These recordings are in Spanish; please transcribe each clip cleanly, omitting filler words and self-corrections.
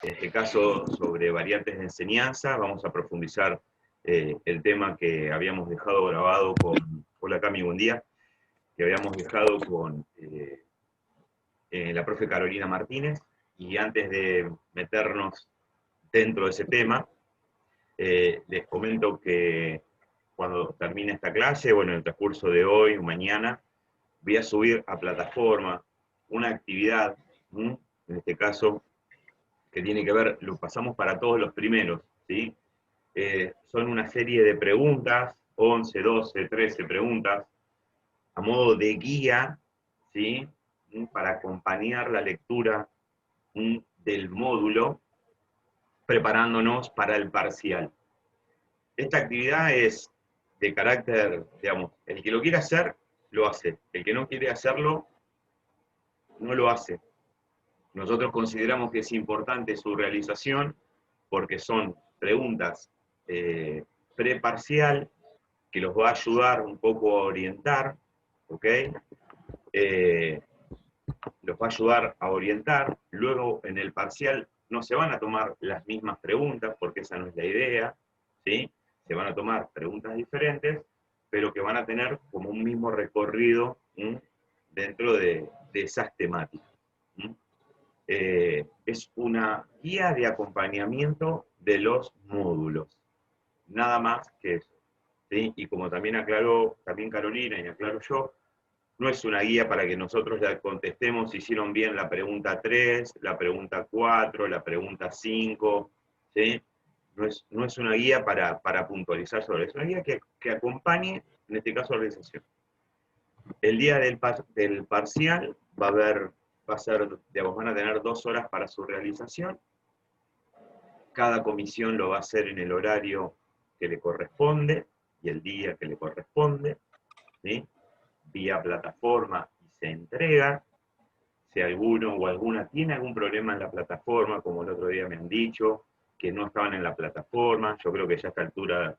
En este caso, sobre variantes de enseñanza, vamos a profundizar el tema que habíamos dejado grabado con, hola Cami, buen día, que habíamos dejado con la profe Carolina Martínez, y antes de meternos dentro de ese tema, les comento que cuando termine esta clase, bueno, en el transcurso de hoy o mañana, voy a subir a plataforma una actividad, en este caso, que tiene que ver, lo pasamos para todos los primeros, ¿sí? Son una serie de preguntas, 11, 12, 13 preguntas, a modo de guía, ¿sí? Para acompañar la lectura del módulo, preparándonos para el parcial. Esta actividad es de carácter, digamos, el que lo quiere hacer, lo hace. El que no quiere hacerlo, no lo hace. Nosotros consideramos que es importante su realización porque son preguntas preparcial que los va a ayudar un poco a orientar, ¿ok? Los va a ayudar a orientar. Luego en el parcial no se van a tomar las mismas preguntas porque esa no es la idea, ¿sí? Se van a tomar preguntas diferentes, pero que van a tener como un mismo recorrido dentro de esas temáticas. Es una guía de acompañamiento de los módulos, nada más que eso, ¿sí? Y como también aclaró también Carolina y aclaro yo, no es una guía para que nosotros ya contestemos si hicieron bien la pregunta 3, la pregunta 4, la pregunta 5, ¿sí? No es una guía para puntualizar sobre eso, es una guía que acompañe, en este caso, la realización. El día del parcial va a ser, digamos, van a tener 2 horas para su realización. Cada comisión lo va a hacer en el horario que le corresponde y el día que le corresponde, ¿sí? Vía plataforma y se entrega. Si alguno o alguna tiene algún problema en la plataforma, como el otro día me han dicho, que no estaban en la plataforma, yo creo que ya a esta altura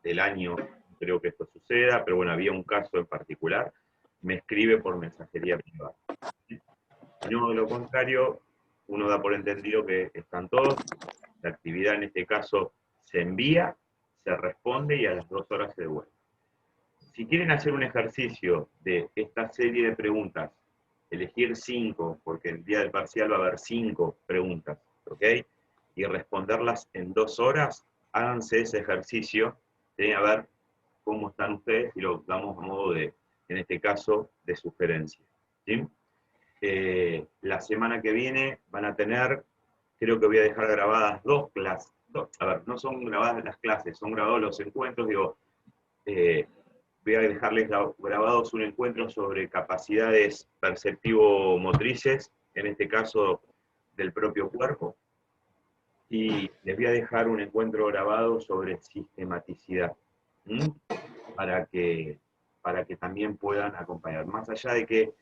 del año creo que esto suceda, pero bueno, había un caso en particular, me escribe por mensajería privada. No, de lo contrario, uno da por entendido que están todos, la actividad en este caso se envía, se responde y a las 2 horas se devuelve. Si quieren hacer un ejercicio de esta serie de preguntas, elegir 5, porque el día del parcial va a haber 5 preguntas, ¿ok? Y responderlas en 2 horas, háganse ese ejercicio de a ver cómo están ustedes y lo damos a modo de, en este caso, de sugerencia, ¿sí? La semana que viene van a tener, creo que voy a dejar grabadas 2 clases, a ver, no son grabadas las clases, son grabados los encuentros, digo, voy a dejarles grabados un encuentro sobre capacidades perceptivo-motrices, en este caso del propio cuerpo, y les voy a dejar un encuentro grabado sobre sistematicidad, para que también puedan acompañar. Más allá de que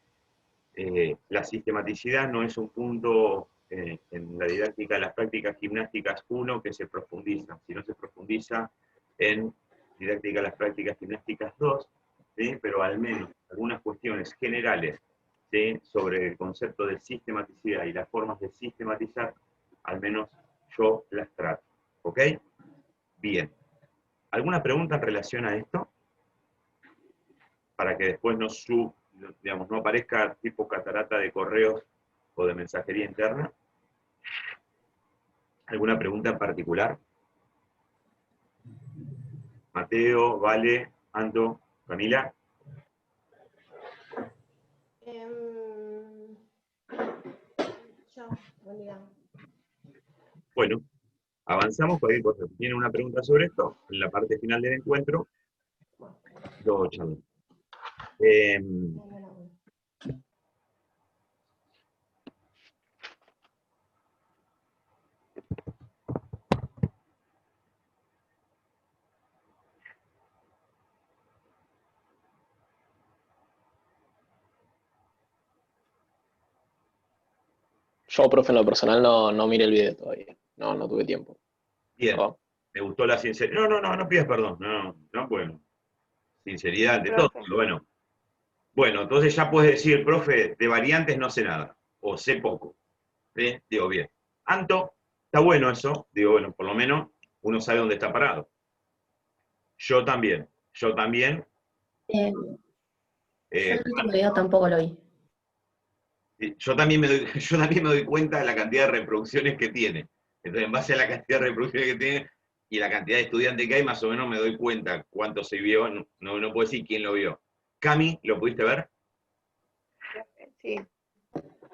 la sistematicidad no es un punto en la didáctica de las prácticas gimnásticas 1 que se profundiza, sino se profundiza en didáctica de las prácticas gimnásticas 2, ¿sí? Pero al menos algunas cuestiones generales, ¿sí? Sobre el concepto de sistematicidad y las formas de sistematizar, al menos yo las trato. ¿Ok? Bien. ¿Alguna pregunta en relación a esto? Para que después digamos, no aparezca tipo catarata de correos o de mensajería interna. ¿Alguna pregunta en particular? Mateo, Vale, Anto, Camila. Yo, buen día. Bueno, avanzamos. Cualquier cosa. Si tienen una pregunta sobre esto, en la parte final del encuentro, lo charlamos. Yo, profe, en lo personal no miré el video todavía. No tuve tiempo. Bien. ¿Perdón? Me gustó la sinceridad. No pidas perdón. No, bueno. Sinceridad ante todo. Bueno. Bueno, entonces ya puedes decir, profe, de variantes no sé nada. O sé poco. ¿Sí? Digo, bien. Anto, está bueno eso, digo, bueno, por lo menos uno sabe dónde está parado. Yo también. Yo eh, el último video tampoco lo vi. yo también yo también me doy cuenta de la cantidad de reproducciones que tiene. Entonces, en base a la cantidad de reproducciones que tiene y la cantidad de estudiantes que hay, más o menos me doy cuenta cuánto se vio. No puedo decir quién lo vio. Cami, ¿lo pudiste ver? Sí,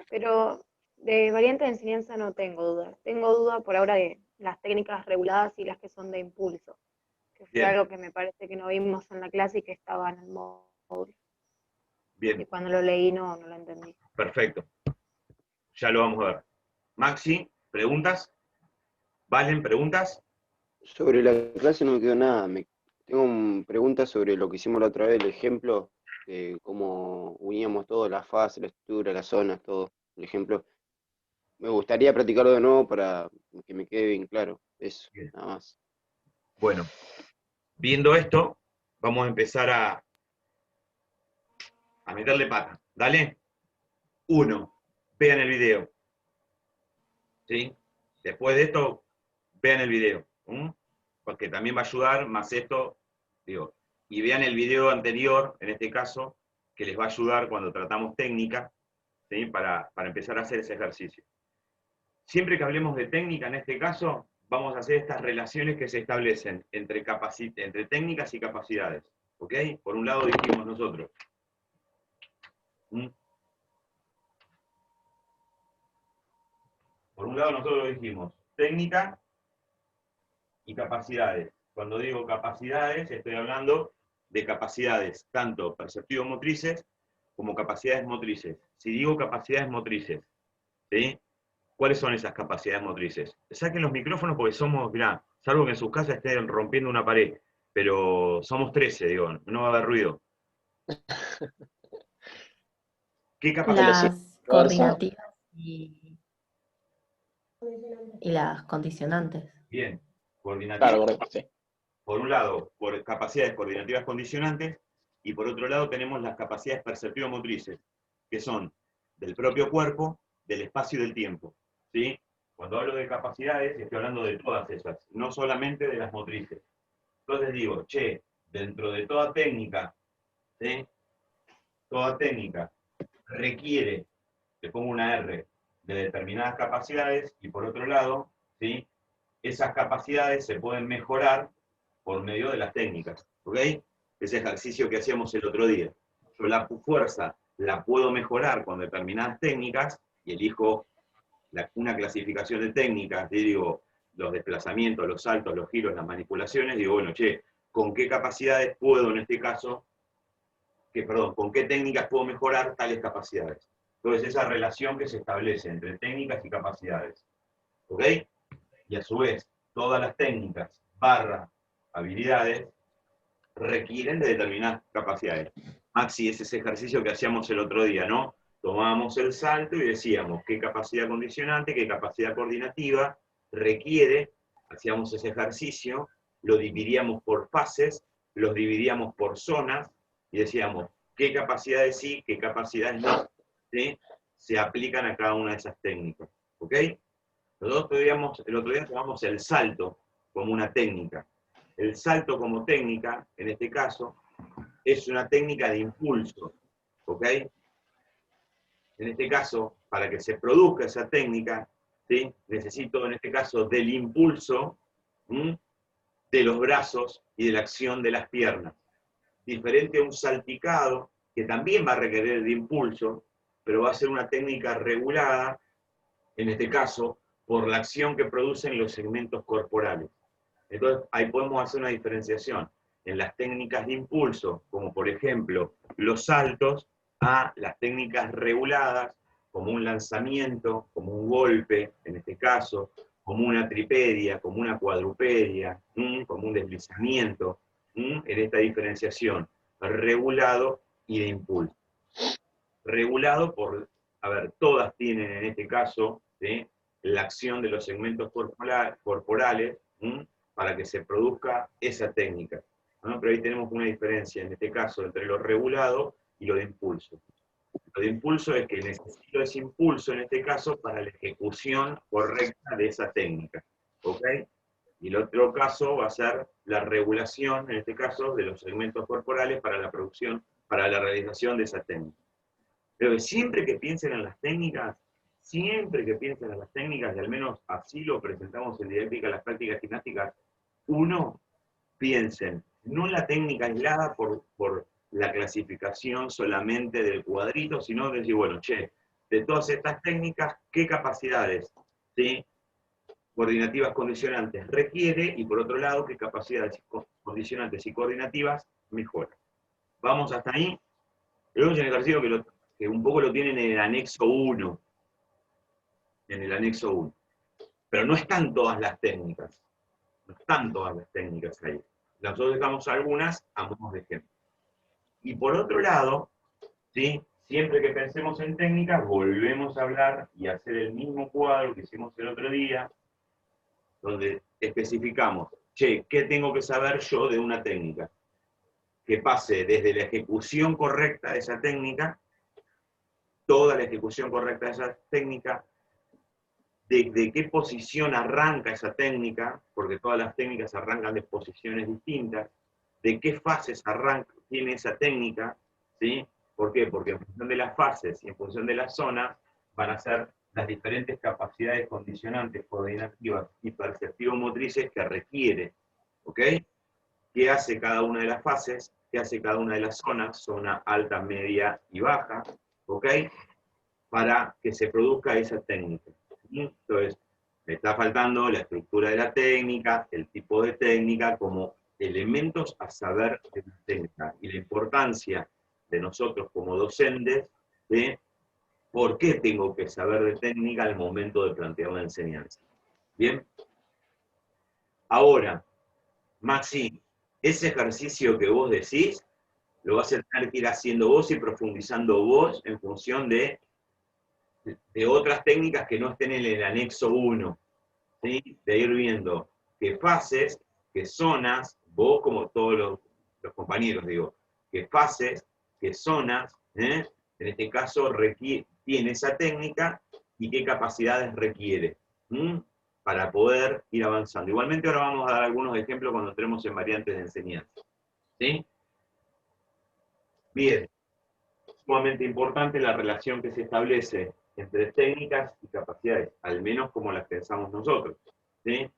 pero de variante de enseñanza no tengo dudas. Tengo duda por ahora de las técnicas reguladas y las que son de impulso, que fue Bien. algo que me parece que no vimos en la clase y que estaba en el módulo. Y Bien, cuando lo leí no lo entendí. perfecto. Ya lo vamos a ver. Maxi, ¿preguntas? ¿Valen preguntas? Sobre la clase no me quedó nada. Tengo preguntas sobre lo que hicimos la otra vez, el ejemplo, de cómo uníamos todo, la fase, la estructura, las zonas, todo. El ejemplo. Me gustaría practicarlo de nuevo para que me quede bien claro. Eso, Bien. nada más. Bueno, viendo esto, vamos a empezar a meterle pata. Dale. 1. Vean el video. ¿Sí? Después de esto, vean el video. Porque también va a ayudar, más esto, digo. Y vean el video anterior, en este caso, que les va a ayudar cuando tratamos técnica, ¿sí? Para empezar a hacer ese ejercicio. Siempre que hablemos de técnica, en este caso, vamos a hacer estas relaciones que se establecen entre técnicas y capacidades. ¿Ok? Por un lado dijimos nosotros. Por un lado nosotros dijimos técnica y capacidades. Cuando digo capacidades, estoy hablando de capacidades tanto perceptivo-motrices como capacidades motrices. Si digo capacidades motrices, ¿sí? ¿Cuáles son esas capacidades motrices? Saquen los micrófonos porque somos, mirá, salvo que en sus casas estén rompiendo una pared, pero somos 13, digo, no va a haber ruido. ¿Qué capacidades? Las coordinativas y las condicionantes. Bien, coordinativas. Claro, correcto, sí. Por un lado, por capacidades coordinativas condicionantes, y por otro lado tenemos las capacidades perceptivo-motrices, que son del propio cuerpo, del espacio y del tiempo. ¿Sí? Cuando hablo de capacidades, estoy hablando de todas esas, no solamente de las motrices. Entonces digo, che, dentro de toda técnica, ¿sí? Toda técnica requiere, le pongo una R, de determinadas capacidades, y por otro lado, ¿sí? Esas capacidades se pueden mejorar por medio de las técnicas, ¿ok? Ese ejercicio que hacíamos el otro día. Yo la fuerza la puedo mejorar con determinadas técnicas y elijo una clasificación de técnicas, digo, los desplazamientos, los saltos, los giros, las manipulaciones, digo, bueno, che, ¿con qué capacidades puedo en este caso, con qué técnicas puedo mejorar tales capacidades? Entonces, esa relación que se establece entre técnicas y capacidades, ¿ok? Y a su vez, todas las técnicas habilidades requieren de determinadas capacidades. Maxi, es ese ejercicio que hacíamos el otro día, ¿no? Tomábamos el salto y decíamos qué capacidad condicionante, qué capacidad coordinativa requiere, hacíamos ese ejercicio, lo dividíamos por fases, los dividíamos por zonas y decíamos qué capacidades sí, qué capacidades no, ¿sí? Se aplican a cada una de esas técnicas. ¿Ok? El otro día tomamos el salto como una técnica. El salto como técnica, en este caso, es una técnica de impulso. ¿Ok? En este caso, para que se produzca esa técnica, ¿sí? Necesito, en este caso, del impulso, de los brazos y de la acción de las piernas. Diferente a un salpicado, que también va a requerir de impulso, pero va a ser una técnica regulada, en este caso, por la acción que producen los segmentos corporales. Entonces, ahí podemos hacer una diferenciación en las técnicas de impulso, como por ejemplo los saltos, a las técnicas reguladas, como un lanzamiento, como un golpe, en este caso, como una tripedia, como una cuadrupedia, como un deslizamiento, en esta diferenciación, regulado y de impulso. Regulado por, todas tienen en este caso, ¿sí? La acción de los segmentos corporales, para que se produzca esa técnica, ¿no? Pero ahí tenemos una diferencia, en este caso, entre lo regulado y lo de impulso. Lo de impulso es que necesito ese impulso, en este caso, para la ejecución correcta de esa técnica. ¿Ok? Y el otro caso va a ser la regulación, en este caso, de los segmentos corporales para la producción, para la realización de esa técnica. Pero siempre que piensen en las técnicas, y al menos así lo presentamos en didáctica las prácticas gimnásticas, uno, piensen, no en la técnica aislada por la clasificación solamente del cuadrito, sino de decir, bueno, che, de todas estas técnicas, ¿qué capacidades, ¿sí?, coordinativas condicionantes requiere? Y por otro lado, ¿qué capacidades condicionantes y coordinativas mejora? Vamos hasta ahí. Luego es un ejercicio que un poco lo tienen en el anexo 1. En el anexo 1. Pero no están todas las técnicas. No están todas las técnicas ahí. Nosotros dejamos algunas a modo de ejemplo. Y por otro lado, ¿sí?, siempre que pensemos en técnicas, volvemos a hablar y hacer el mismo cuadro que hicimos el otro día, donde especificamos, che, ¿qué tengo que saber yo de una técnica? Que pase desde la ejecución correcta de esa técnica, toda la ejecución correcta de esa técnica, de qué posición arranca esa técnica, porque todas las técnicas arrancan de posiciones distintas, de qué fases tiene esa técnica, ¿sí? ¿Por qué? Porque en función de las fases y en función de las zonas van a ser las diferentes capacidades condicionantes, coordinativas y perceptivo-motrices que requiere, ¿ok? ¿Qué hace cada una de las fases? ¿Qué hace cada una de las zonas? Zona alta, media y baja, ¿ok? Para que se produzca esa técnica. Entonces, me está faltando la estructura de la técnica, el tipo de técnica, como elementos a saber de la técnica. Y la importancia de nosotros como docentes de por qué tengo que saber de técnica al momento de plantear una enseñanza. ¿Bien? Ahora, Maxi, ese ejercicio que vos decís, lo vas a tener que ir haciendo vos y profundizando vos en función de otras técnicas que no estén en el anexo 1, ¿sí? De ir viendo qué fases, qué zonas, vos como todos los compañeros, digo, qué fases, qué zonas, en este caso tiene esa técnica y qué capacidades requiere, para poder ir avanzando. Igualmente ahora vamos a dar algunos ejemplos cuando entremos en variantes de enseñanza. ¿Sí? Bien, sumamente importante la relación que se establece entre técnicas y capacidades, al menos como las pensamos nosotros. ¿Sí?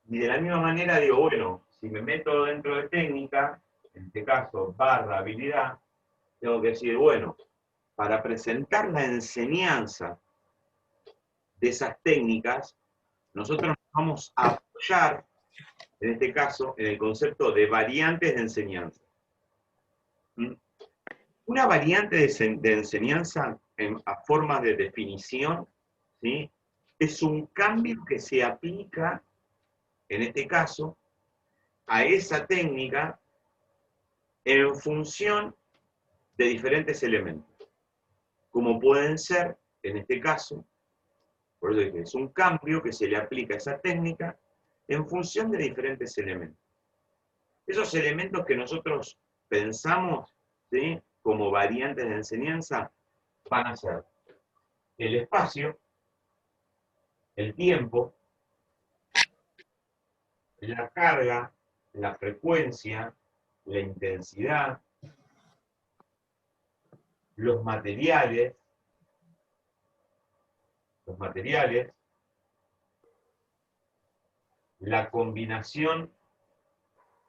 Y de la misma manera digo, bueno, si me meto dentro de técnica, en este caso barra habilidad, tengo que decir, bueno, para presentar la enseñanza de esas técnicas, nosotros nos vamos a apoyar, en este caso, en el concepto de variantes de enseñanza. Una variante de enseñanza a forma de definición, ¿sí?, es un cambio que se aplica, en este caso, a esa técnica en función de diferentes elementos, como pueden ser, en este caso, por eso dije, es un cambio que se le aplica a esa técnica en función de diferentes elementos. Esos elementos que nosotros pensamos, ¿sí?, como variantes de enseñanza, van a ser el espacio, el tiempo, la carga, la frecuencia, la intensidad, los materiales, la combinación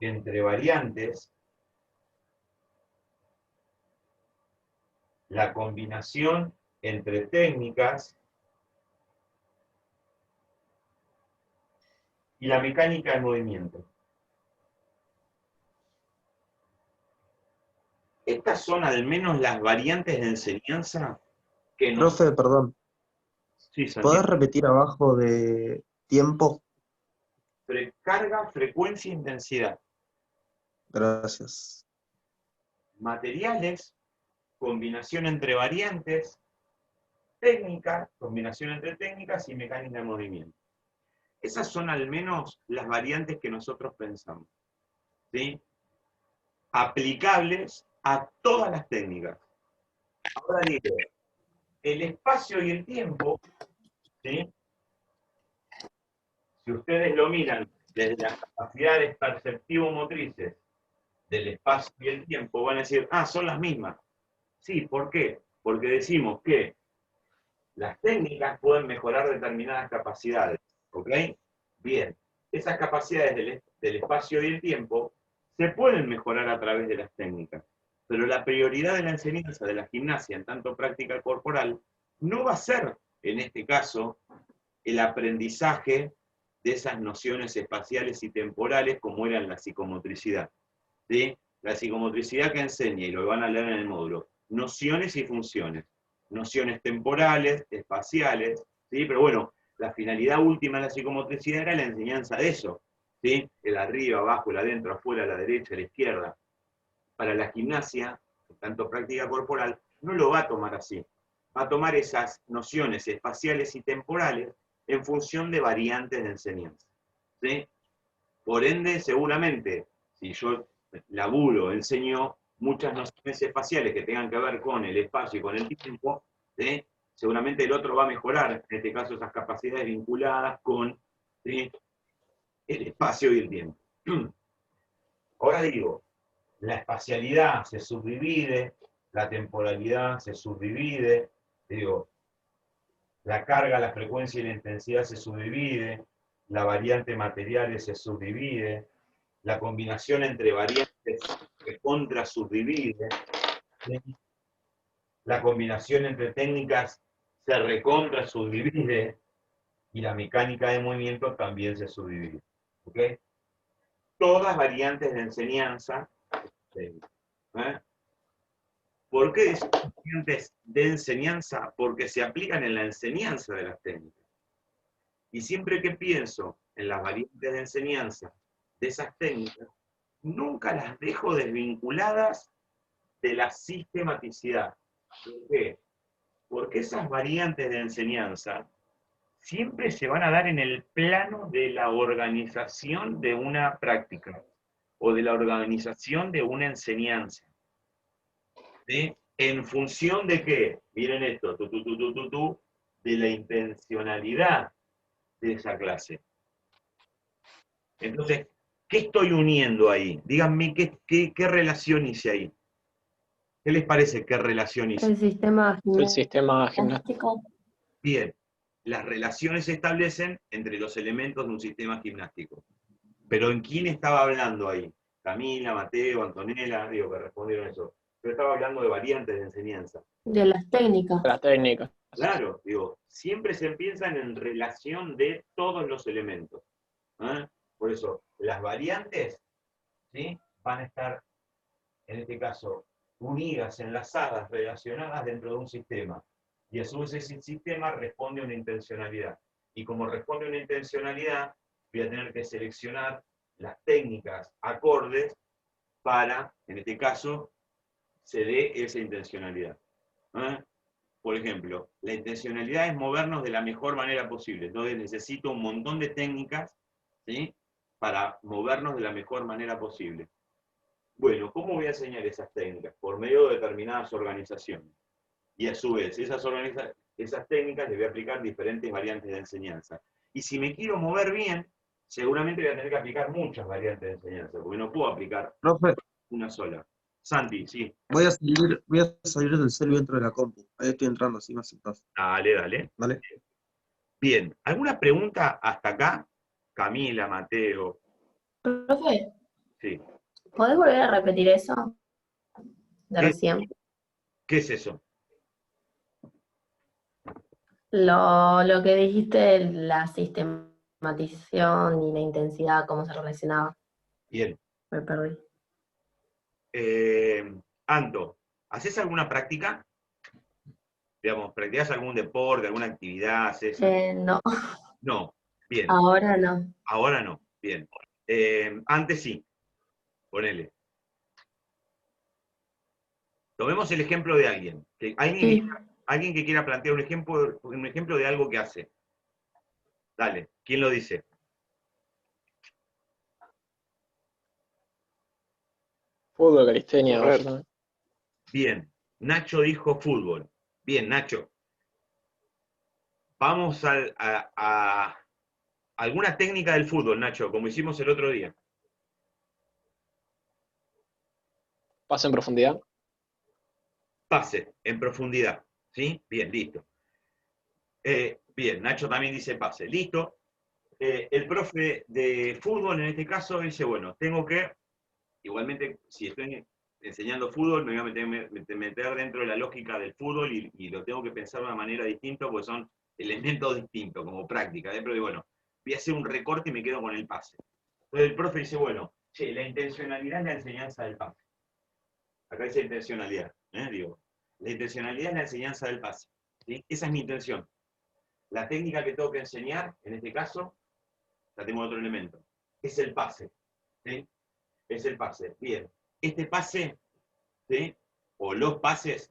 entre variantes, la combinación entre técnicas y la mecánica del movimiento. Estas son al menos las variantes de enseñanza que nos... Profe, perdón, Sí, ¿podés repetir abajo de tiempo? Carga, frecuencia e intensidad. Gracias. Materiales, combinación entre variantes, técnica, combinación entre técnicas y mecánica de movimiento. Esas son al menos las variantes que nosotros pensamos, ¿sí?, aplicables a todas las técnicas. Ahora digo, el espacio y el tiempo, ¿sí? Si ustedes lo miran desde las capacidades perceptivo-motrices del espacio y el tiempo, van a decir, ah, son las mismas. Sí, ¿por qué? Porque decimos que las técnicas pueden mejorar determinadas capacidades, ¿ok? Bien, esas capacidades del espacio y el tiempo se pueden mejorar a través de las técnicas, pero la prioridad de la enseñanza de la gimnasia en tanto práctica corporal no va a ser, en este caso, el aprendizaje de esas nociones espaciales y temporales como eran la psicomotricidad, ¿sí? La psicomotricidad que enseña, y lo van a leer en el módulo, nociones y funciones. Nociones temporales, espaciales, ¿sí? Pero bueno, la finalidad última de la psicomotricidad era la enseñanza de eso, ¿sí? El arriba, abajo, el adentro, afuera, la derecha, la izquierda. Para la gimnasia, tanto práctica corporal, no lo va a tomar así. Va a tomar esas nociones espaciales y temporales en función de variantes de enseñanza, ¿sí? Por ende, seguramente, si yo laburo, enseño muchas nociones espaciales que tengan que ver con el espacio y con el tiempo, ¿sí? Seguramente el otro va a mejorar, en este caso, esas capacidades vinculadas con, ¿sí?, el espacio y el tiempo. Ahora digo, la espacialidad se subdivide, la temporalidad se subdivide, digo, la carga, la frecuencia y la intensidad se subdivide, la variante materiales se subdivide, la combinación entre variantes se contra subdivide, ¿sí? La combinación entre técnicas se recontra subdivide, y la mecánica de movimiento también se subdivide. ¿Ok? Todas variantes de enseñanza. ¿Eh? ¿Por qué decimos variantes de enseñanza? Porque se aplican en la enseñanza de las técnicas. Y siempre que pienso en las variantes de enseñanza de esas técnicas, nunca las dejo desvinculadas de la sistematicidad. ¿Por qué? Porque esas variantes de enseñanza siempre se van a dar en el plano de la organización de una práctica o de la organización de una enseñanza, ¿sí? ¿En función de qué? Miren esto, de la intencionalidad de esa clase. Entonces, ¿qué estoy uniendo ahí? Díganme qué relación hice ahí. ¿Qué les parece qué relación hice? El sistema El sistema gimnástico. gimnástico. Bien, las relaciones se establecen entre los elementos de un sistema gimnástico. Pero ¿en quién estaba hablando ahí? Camila, Mateo, Antonella, digo, que respondieron eso. Yo estaba hablando de variantes de enseñanza. De las técnicas. La técnica. Claro, digo, siempre se piensan en relación de todos los elementos. ¿Eh? Por eso, las variantes, ¿sí?, van a estar, en este caso, unidas, enlazadas, relacionadas dentro de un sistema. Y a su vez ese sistema responde a una intencionalidad. Y como responde a una intencionalidad, voy a tener que seleccionar las técnicas acordes para, en este caso, se dé esa intencionalidad. ¿Eh? Por ejemplo, la intencionalidad es movernos de la mejor manera posible. Entonces necesito un montón de técnicas, ¿sí?, para movernos de la mejor manera posible. Bueno, ¿cómo voy a enseñar esas técnicas? Por medio de determinadas organizaciones. Y a su vez, esas técnicas les voy a aplicar diferentes variantes de enseñanza. Y si me quiero mover bien, seguramente voy a tener que aplicar muchas variantes de enseñanza, porque no puedo aplicar Profe, una sola. Santi, sí. voy a salir del celu y entro de la compu. Ahí estoy entrando, así me aceptás. Dale, dale. ¿Vale? Bien, ¿alguna pregunta hasta acá? Camila, Mateo. Profe, Sí. ¿podés volver a repetir eso de ¿Qué, recién? qué es eso? Lo que dijiste, la sistematización y la intensidad, cómo se relacionaba. Bien. Me perdí. Anto, ¿haces alguna práctica? Digamos, ¿practicás algún deporte, alguna actividad? ¿Haces? No, No. Bien. ahora no. Ahora no. Bien. Antes sí. Ponele. Tomemos el ejemplo de alguien. Sí. Alguien que quiera plantear un ejemplo de algo que hace. Dale, ¿quién lo dice? Fútbol, calistenia. Correr. básicamente. Bien, Nacho dijo fútbol. Bien, Nacho. Vamos a alguna técnica del fútbol, Nacho, como hicimos el otro día. Pase en profundidad. Pase, en profundidad. ¿Sí? Bien, listo. Bien, Nacho también dice pase. Listo. El profe de fútbol, en este caso, dice, bueno, tengo que, igualmente, si estoy enseñando fútbol, me voy a meter dentro de la lógica del fútbol y lo tengo que pensar de una manera distinta, porque son elementos distintos, como práctica. Pero bueno, voy a hacer un recorte y me quedo con el pase. Entonces el profe dice, bueno, che, la intencionalidad es la enseñanza del pase. Acá dice intencionalidad, digo, la intencionalidad es la enseñanza del pase. ¿Sí? Esa es mi intención. La técnica que tengo que enseñar, en este caso, la tengo otro elemento. Es el pase. ¿Sí? Es el pase. Bien. Este pase, ¿sí? O los pases,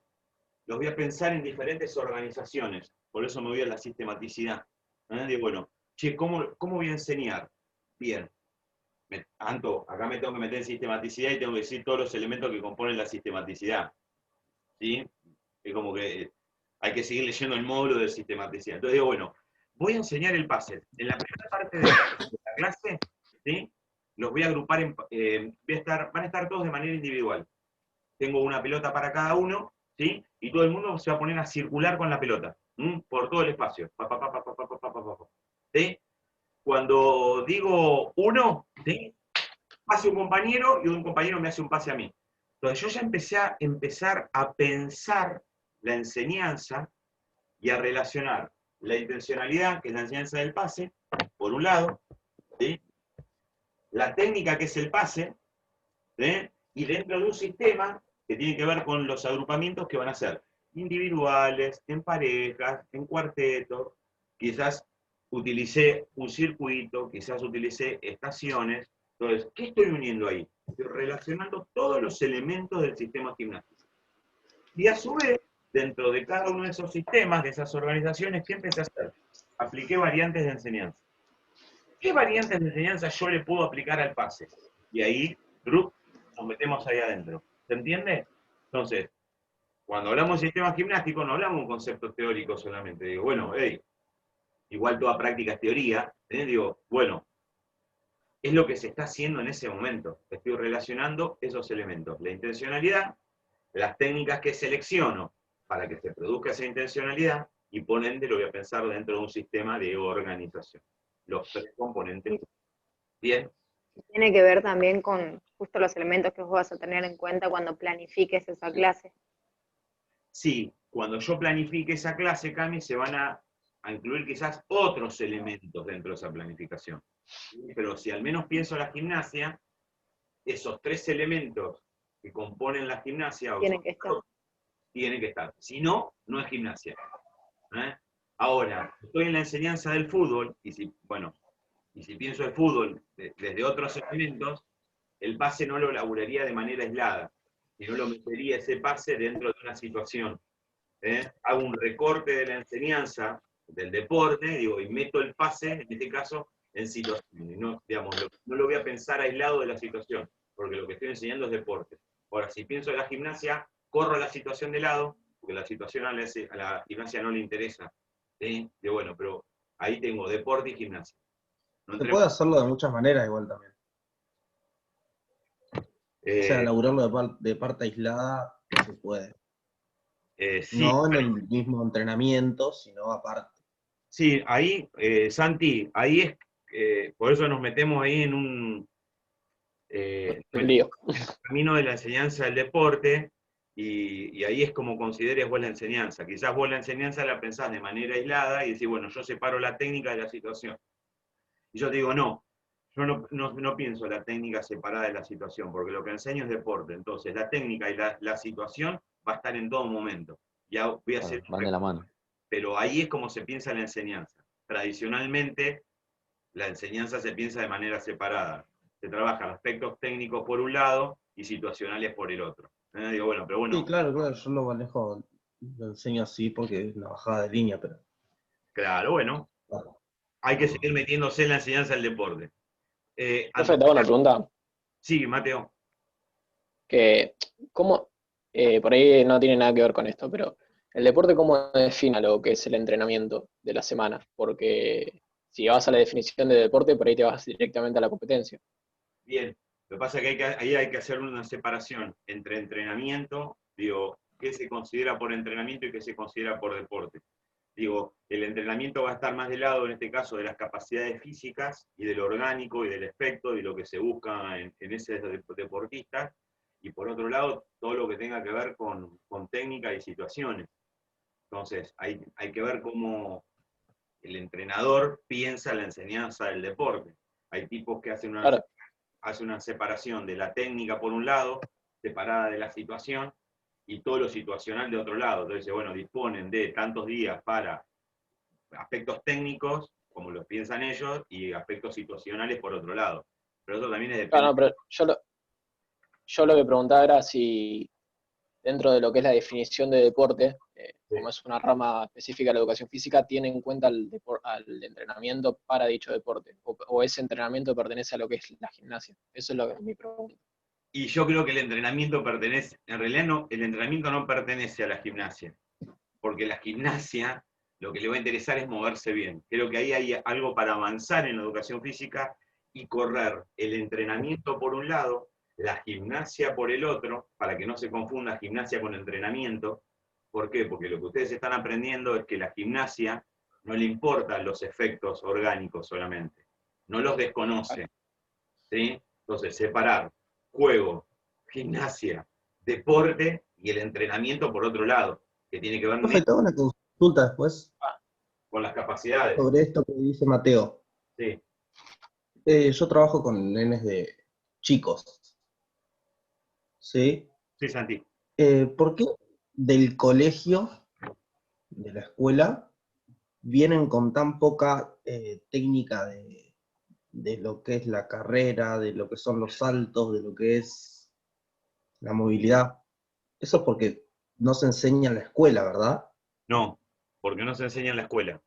los voy a pensar en diferentes organizaciones. Por eso me voy a la sistematicidad. Digo, bueno, che, ¿cómo voy a enseñar? Bien. Acá me tengo que meter en sistematicidad y tengo que decir todos los elementos que componen la sistematicidad. ¿Sí? Es como que hay que seguir leyendo el módulo de sistematicidad. Entonces digo, bueno, voy a enseñar el pase. En la primera parte de la clase, ¿sí? Los voy a agrupar, van a estar todos de manera individual. Tengo una pelota para cada uno, ¿sí? Y todo el mundo se va a poner a circular con la pelota, por todo el espacio. ¿Sí? Cuando digo uno, ¿sí? Pase un compañero y un compañero me hace un pase a mí. Entonces yo ya empecé a empezar a pensar la enseñanza y a relacionar la intencionalidad, que es la enseñanza del pase, por un lado, ¿sí? La técnica, que es el pase, ¿sí? Y dentro de un sistema que tiene que ver con los agrupamientos que van a ser individuales, en parejas, en cuartetos, quizás utilicé un circuito, quizás utilicé estaciones. Entonces, ¿qué estoy uniendo ahí? Estoy relacionando todos los elementos del sistema gimnástico. Y a su vez, dentro de cada uno de esos sistemas, de esas organizaciones, ¿qué empecé a hacer? Apliqué variantes de enseñanza. ¿Qué variantes de enseñanza yo le puedo aplicar al pase? Y ahí, nos metemos ahí adentro. ¿Se entiende? Entonces, cuando hablamos de sistema gimnástico, no hablamos de un concepto teórico solamente. Digo, bueno, igual toda práctica es teoría. Digo, bueno, es lo que se está haciendo en ese momento. Estoy relacionando esos elementos. La intencionalidad, las técnicas que selecciono para que se produzca esa intencionalidad, y por ende lo voy a pensar dentro de un sistema de organización. Los tres componentes. Bien. Tiene que ver también con justo los elementos que vos vas a tener en cuenta cuando planifiques esa clase. Sí, cuando yo planifique esa clase, Cami, se van a incluir quizás otros elementos dentro de esa planificación. Pero si al menos pienso la gimnasia, esos tres elementos que componen la gimnasia Tienen que estar. Tienen que estar. Si no, no es gimnasia. Ahora, estoy en la enseñanza del fútbol, y si pienso el fútbol desde otros elementos, el pase no lo laburaría de manera aislada, sino lo metería ese pase dentro de una situación. Hago un recorte de la enseñanza del deporte, y meto el pase, en este caso, en situaciones. No lo voy a pensar aislado de la situación, porque lo que estoy enseñando es deporte. Ahora, si pienso en la gimnasia, corro la situación de lado, porque la situación a la gimnasia no le interesa. Bueno, pero ahí tengo deporte y gimnasia. No Se puede hacerlo de muchas maneras igual también. O sea, laburarlo de parte aislada no se puede. Sí, no en el mismo entrenamiento, sino aparte. Sí, ahí, Santi, ahí es, por eso nos metemos ahí en un lío. camino de la enseñanza del deporte, y ahí es como consideres vos la enseñanza. Quizás vos la enseñanza la pensás de manera aislada y decís, bueno, yo separo la técnica de la situación. Y yo te digo, no, yo no pienso la técnica separada de la situación, porque lo que enseño es deporte. Entonces, la técnica y la situación va a estar en todo momento. Ya voy a hacer van de la mano. Pero ahí es como se piensa la enseñanza. Tradicionalmente, la enseñanza se piensa de manera separada. Se trabajan aspectos técnicos por un lado y situacionales por el otro. Digo, bueno, pero bueno. Sí, claro, yo lo manejo, lo enseño así porque es la bajada de línea, pero... Claro, bueno. Claro. Hay que seguir metiéndose en la enseñanza del deporte. Profe, te hago una pregunta. Sí, Mateo. Que, ¿cómo por ahí no tiene nada que ver con esto, pero el deporte, ¿cómo define lo que es el entrenamiento de la semana? Porque si vas a la definición de deporte, por ahí te vas directamente a la competencia. Bien, lo que pasa es que, ahí hay que hacer una separación entre entrenamiento, digo, qué se considera por entrenamiento y qué se considera por deporte. Digo, el entrenamiento va a estar más del lado, en este caso, de las capacidades físicas y del orgánico y del aspecto y lo que se busca en ese deportista, y por otro lado, todo lo que tenga que ver con técnica y situaciones. Entonces, hay que ver cómo el entrenador piensa la enseñanza del deporte. Hay tipos que hacen Claro, una separación de la técnica por un lado, separada de la situación, y todo lo situacional de otro lado. Entonces, bueno, disponen de tantos días para aspectos técnicos, como los piensan ellos, y aspectos situacionales por otro lado. Pero eso también claro, depende. no, pero yo lo que preguntaba era si dentro de lo que es la definición de deporte, como es una rama específica de la educación física, tiene en cuenta al entrenamiento para dicho deporte, o ese entrenamiento pertenece a lo que es la gimnasia. Eso es lo que es mi pregunta. Y yo creo que el entrenamiento pertenece, en realidad no, el entrenamiento no pertenece a la gimnasia, porque la gimnasia lo que le va a interesar es moverse bien. Creo que ahí hay algo para avanzar en la educación física y correr el entrenamiento por un lado, la gimnasia por el otro, para que no se confunda gimnasia con entrenamiento. ¿Por qué? Porque lo que ustedes están aprendiendo es que la gimnasia no le importan los efectos orgánicos solamente, no los desconoce, ¿sí? Entonces, separar juego, gimnasia, deporte y el entrenamiento por otro lado, que tiene que ver Profe, te hago una consulta después con las capacidades. sobre esto que dice Mateo. Sí, Yo trabajo con nenes de chicos, ¿sí? sí, Santi. ¿Por qué del colegio, de la escuela, vienen con tan poca técnica de lo que es la carrera, de lo que son los saltos, de lo que es la movilidad? Eso es porque no se enseña en la escuela, ¿verdad? No, porque no se enseña en la escuela.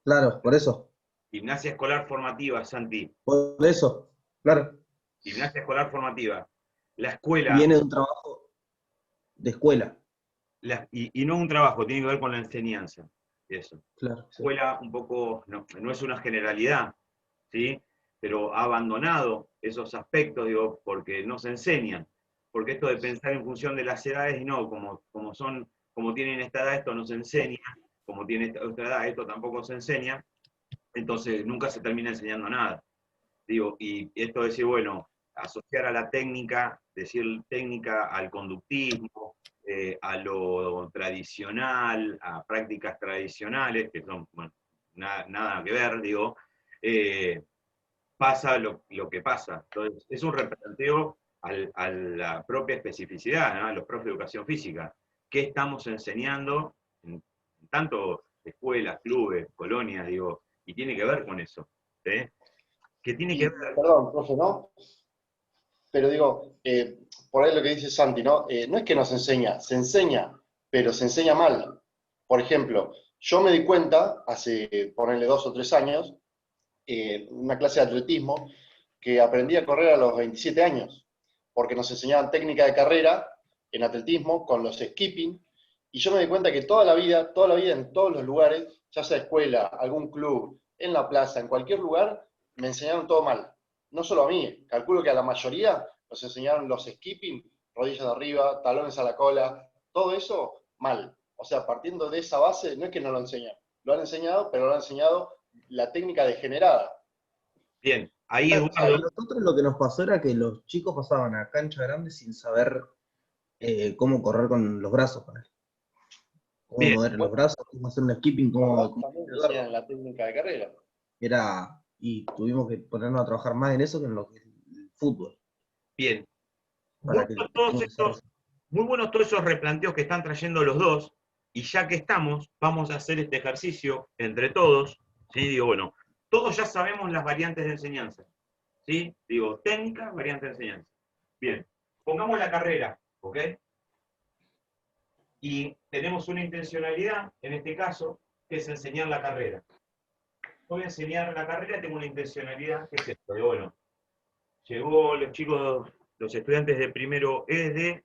Claro, por eso. Gimnasia escolar formativa, Santi. Por eso, claro. Gimnasia escolar formativa. La escuela, Viene de un trabajo de escuela. y no un trabajo, tiene que ver con la enseñanza. Eso. Claro, sí. Escuela un poco, no es una generalidad, ¿sí? Pero ha abandonado esos aspectos, digo, porque no se enseñan. Porque esto de pensar en función de las edades, y no, como tienen esta edad, esto no se enseña, como tiene esta edad, esto tampoco se enseña, entonces nunca se termina enseñando nada. Digo, y esto de decir, bueno, asociar a la técnica, decir técnica al conductismo, a lo tradicional, a prácticas tradicionales, que son, bueno, nada que ver, digo, pasa lo que pasa. Entonces, es un replanteo a la propia especificidad, ¿no? A los profes de educación física. ¿Qué estamos enseñando en tanto escuelas, clubes, colonias, digo, y tiene que ver con eso, ¿sí? Que tiene que Y, ver. perdón, profe, ¿no? Pero digo, por ahí lo que dice Santi, ¿no? No es que nos enseña, se enseña, pero se enseña mal. Por ejemplo, yo me di cuenta, hace, ponerle 2 o 3 años, una clase de atletismo, que aprendí a correr a los 27 años, porque nos enseñaban técnica de carrera en atletismo con los skipping, y yo me di cuenta que toda la vida en todos los lugares, ya sea escuela, algún club, en la plaza, en cualquier lugar, me enseñaron todo mal. No solo a mí, calculo que a la mayoría nos enseñaron los skipping, rodillas de arriba, talones a la cola, todo eso mal. O sea, partiendo de esa base, no es que no lo enseñan, lo han enseñado, pero lo han enseñado la técnica degenerada. Bien, ahí A Eduardo, nosotros lo que nos pasó era que los chicos pasaban a cancha grande sin saber cómo correr con los brazos, cómo bien, mover los Bueno, brazos, cómo hacer un skipping, cómo también te pegarlo. enseñan la técnica de carrera. Y tuvimos que ponernos a trabajar más en eso que en lo que es el fútbol, bien. Muy para que buenos todos no estos, desarrolle. muy buenos todos esos replanteos que están trayendo los dos, y ya que estamos, vamos a hacer este ejercicio entre todos, ¿sí? Digo, bueno, todos ya sabemos las variantes de enseñanza, ¿sí? Digo, técnica, variante de enseñanza. Bien, pongamos la carrera, ¿ok? Y tenemos una intencionalidad, en este caso, que es enseñar la carrera. Voy a enseñar la carrera, tengo una intencionalidad, que es esto, de, bueno, llegó los chicos, los estudiantes de primero ED,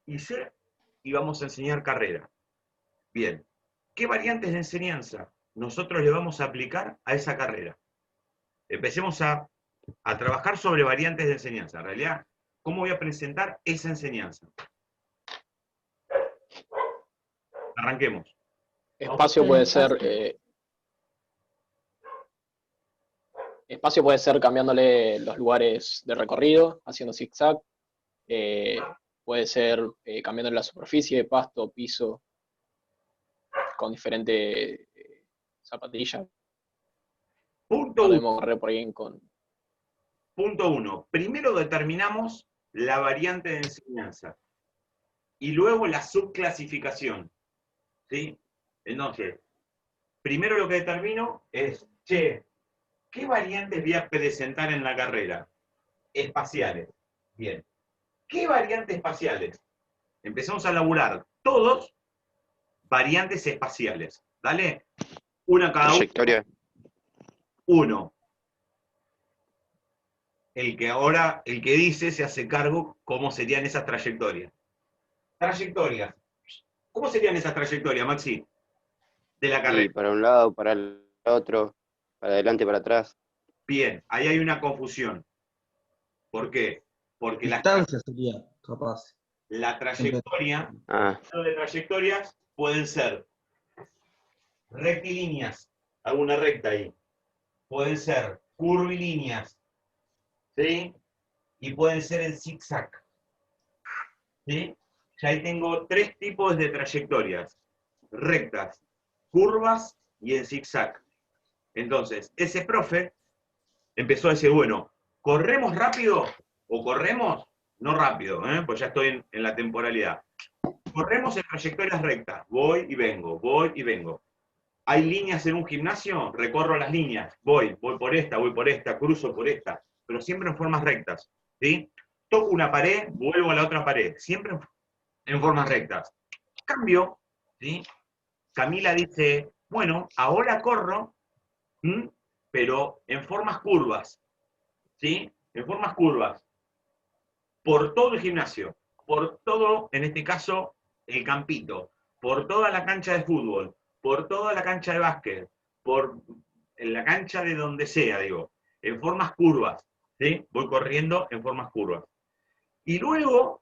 y C, y vamos a enseñar carrera. Bien, ¿qué variantes de enseñanza nosotros le vamos a aplicar a esa carrera? Empecemos a trabajar sobre variantes de enseñanza. En realidad, ¿cómo voy a presentar esa enseñanza? Arranquemos. Espacio El puede ser, espacio. espacio puede ser cambiándole los lugares de recorrido, haciendo zigzag. Puede ser cambiándole la superficie, pasto, piso, con diferente zapatilla. Punto Podemos correr por ahí con... Punto 1. Primero determinamos la variante de enseñanza y luego la subclasificación. ¿Sí? Entonces, primero lo que determino es, che, ¿qué variantes voy a presentar en la carrera? Espaciales. Bien. ¿Qué variantes espaciales? Empezamos a laburar todos variantes espaciales. ¿Dale? Una cada Trayectoria. uno. El que dice se hace cargo cómo serían esas trayectorias. Trayectorias. ¿Cómo serían esas trayectorias, Maxi? De la Y carrera. para un lado, para el otro, para adelante, para atrás. Bien, ahí hay una confusión. ¿Por qué? Porque Distancia sería, capaz. la trayectoria, Ah, de trayectorias pueden ser rectilíneas, alguna recta ahí. Pueden ser curvilíneas, ¿sí? Y pueden ser en zigzag, ¿sí? Ya ahí tengo 3 tipos de trayectorias: rectas, curvas y en zigzag. Entonces, ese profe empezó a decir, bueno, ¿corremos rápido o corremos no rápido? Pues ya estoy en la temporalidad. Corremos en trayectorias rectas, voy y vengo, voy y vengo. ¿Hay líneas en un gimnasio? Recorro las líneas, voy por esta, cruzo por esta, pero siempre en formas rectas, ¿sí? Toco una pared, vuelvo a la otra pared, siempre en formas rectas. Cambio, ¿sí? Camila dice, bueno, ahora corro, pero en formas curvas, ¿sí? En formas curvas, por todo el gimnasio, por todo, en este caso, el campito, por toda la cancha de fútbol, por toda la cancha de básquet, por la cancha de donde sea, digo, en formas curvas, ¿sí? Voy corriendo en formas curvas. Y luego,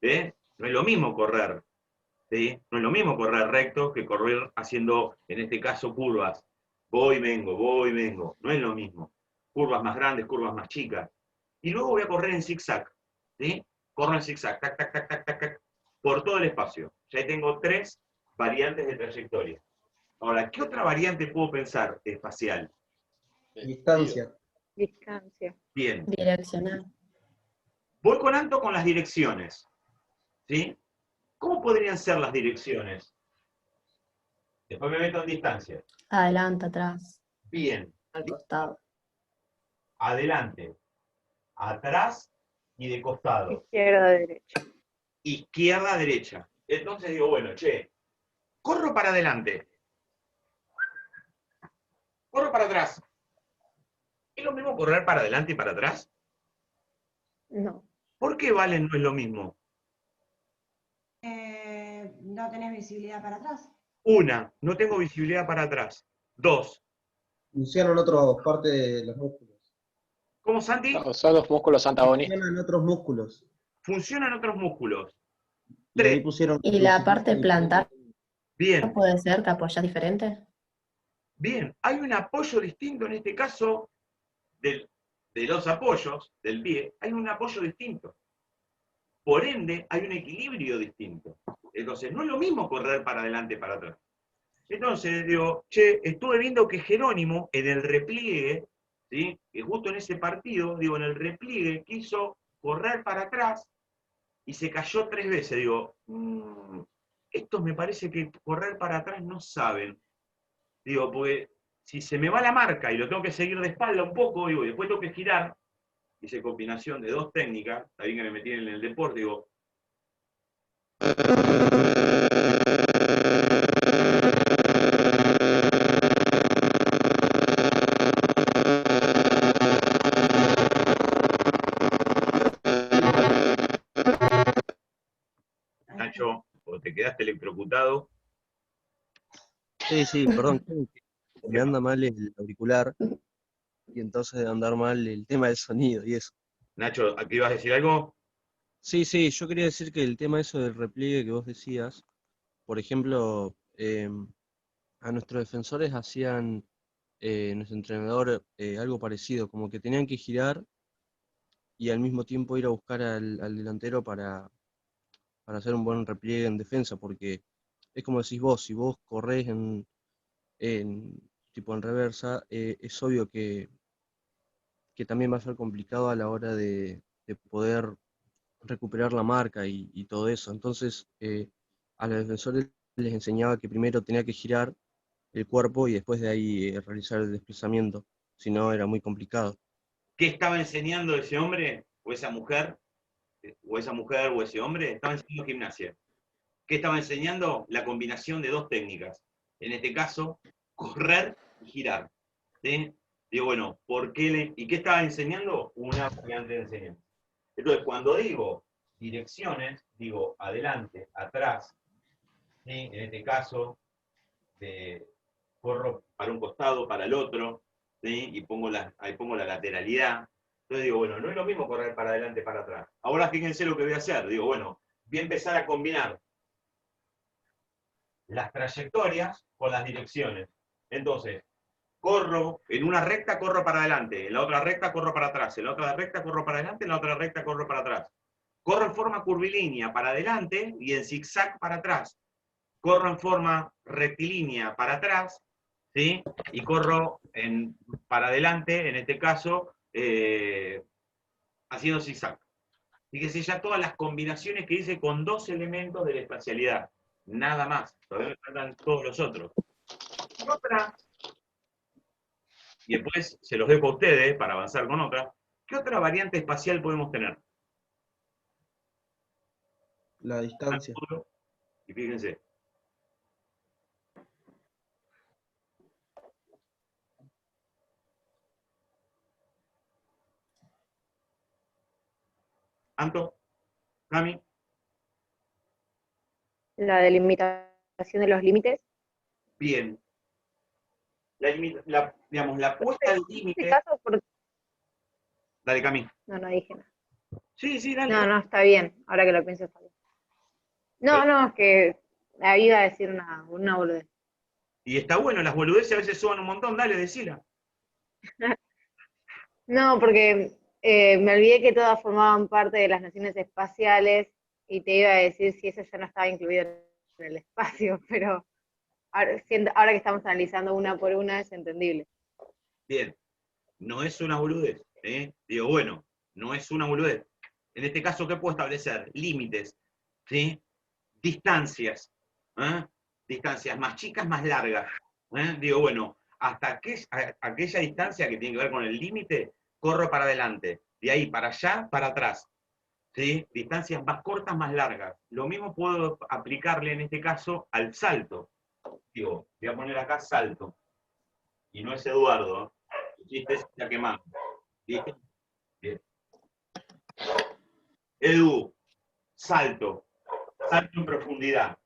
no es lo mismo correr, ¿sí? No es lo mismo correr recto que correr haciendo, en este caso, curvas. Voy, vengo, no es lo mismo. Curvas más grandes, curvas más chicas. Y luego voy a correr en zigzag, ¿sí? Corro en zigzag, tac, tac, tac, tac, tac, tac, por todo el espacio. Ya tengo 3 variantes de trayectoria. Ahora, ¿qué otra variante puedo pensar espacial? Distancia. Distancia. Bien, Direccional. voy con Anto con las direcciones, ¿sí? ¿Cómo podrían ser las direcciones? Después me meto en distancia. Adelante, atrás, Bien, al costado. adelante, atrás y de costado. Izquierda, derecha. Izquierda, derecha. Entonces digo, bueno, che, corro para adelante. Corro para atrás. ¿Es lo mismo correr para adelante y para atrás? No. ¿Por qué Valen no es lo mismo? No tenés visibilidad para atrás. Una, no tengo visibilidad para atrás. 2, Funcionan otras partes de los músculos. ¿cómo, Santi? Son los músculos antagonistas. Funcionan otros músculos. Funcionan otros músculos. Y ahí 3, pusieron. ¿Y la parte plantar bien, puede ser que apoyas diferente? bien. Hay un apoyo distinto en este caso de los apoyos del pie. Hay un apoyo distinto. Por ende, hay un equilibrio distinto. Entonces, no es lo mismo correr para adelante y para atrás. Entonces, digo, che, estuve viendo que Jerónimo, en el repliegue, ¿sí? Que justo en ese partido, digo, en el repliegue quiso correr para atrás y se cayó 3 veces. Digo, estos me parece que correr para atrás no saben. Digo, porque si se me va la marca y lo tengo que seguir de espalda un poco, digo, y después tengo que girar, hice combinación de 2 técnicas, está bien que me metí en el deporte, digo, quedaste electrocutado. Sí, perdón, creo que me anda mal el auricular y entonces de andar mal el tema del sonido y eso. Nacho, ¿aquí ibas a decir algo? Sí, yo quería decir que el tema eso del repliegue que vos decías, por ejemplo, a nuestros defensores hacían nuestro entrenador algo parecido, como que tenían que girar y al mismo tiempo ir a buscar al delantero para hacer un buen repliegue en defensa, porque es como decís vos, si vos corres tipo en reversa, es obvio que también va a ser complicado a la hora de poder recuperar la marca y todo eso. Entonces, a los defensores les enseñaba que primero tenía que girar el cuerpo y después de ahí realizar el desplazamiento, si no era muy complicado. ¿Qué estaba enseñando ese hombre o esa mujer? O ese hombre, estaba enseñando gimnasia. ¿Qué estaba enseñando? La combinación de dos técnicas. En este caso, correr y girar. ¿Sí? Digo, bueno, ¿y qué estaba enseñando? Una variante de enseñanza. Entonces, cuando digo direcciones, digo adelante, atrás, ¿sí? En este caso, corro para un costado, para el otro, ¿sí? Y ahí pongo la lateralidad. Entonces digo, bueno, no es lo mismo correr para adelante, para atrás. Ahora fíjense lo que voy a hacer. Digo, bueno, voy a empezar a combinar las trayectorias con las direcciones. Entonces, corro, en una recta corro para adelante, en la otra recta corro para atrás, en la otra recta corro para adelante, en la otra recta corro para atrás. Corro en forma curvilínea para adelante y en zigzag para atrás. Corro en forma rectilínea para atrás, ¿sí? Y corro para adelante, en este caso, haciendo zigzag. Fíjense ya todas las combinaciones que hice con dos elementos de la espacialidad. Nada más. Todavía me faltan todos los otros. Y después se los dejo a ustedes para avanzar con otra. ¿Qué otra variante espacial podemos tener? La distancia. Y fíjense. Anto, Cami. La delimitación de los límites. Bien. Digamos, la puesta al En límite. este caso, Dale, Cami. no dije nada. Sí, dale. No, está bien. Ahora que lo pienso está bien. No, es que iba a decir una boludez. Y está bueno, las boludeces a veces suban un montón, dale, decila. No, porque me olvidé que todas formaban parte de las naciones espaciales y te iba a decir si eso ya no estaba incluido en el espacio, pero ahora que estamos analizando una por una es entendible. Bien, no es una boludez. Digo, bueno, no es una boludez. En este caso, ¿qué puedo establecer? Límites, ¿sí? Distancias. Distancias más chicas, más largas. Digo, bueno, hasta aquella distancia que tiene que ver con el límite, corro para adelante. De ahí para allá, para atrás. ¿Sí? Distancias más cortas, más largas. Lo mismo puedo aplicarle en este caso al salto. Digo, voy a poner acá salto. Y no es Eduardo. El chiste es ya quemado. ¿Viste? Bien. Edu, salto. Salto en profundidad.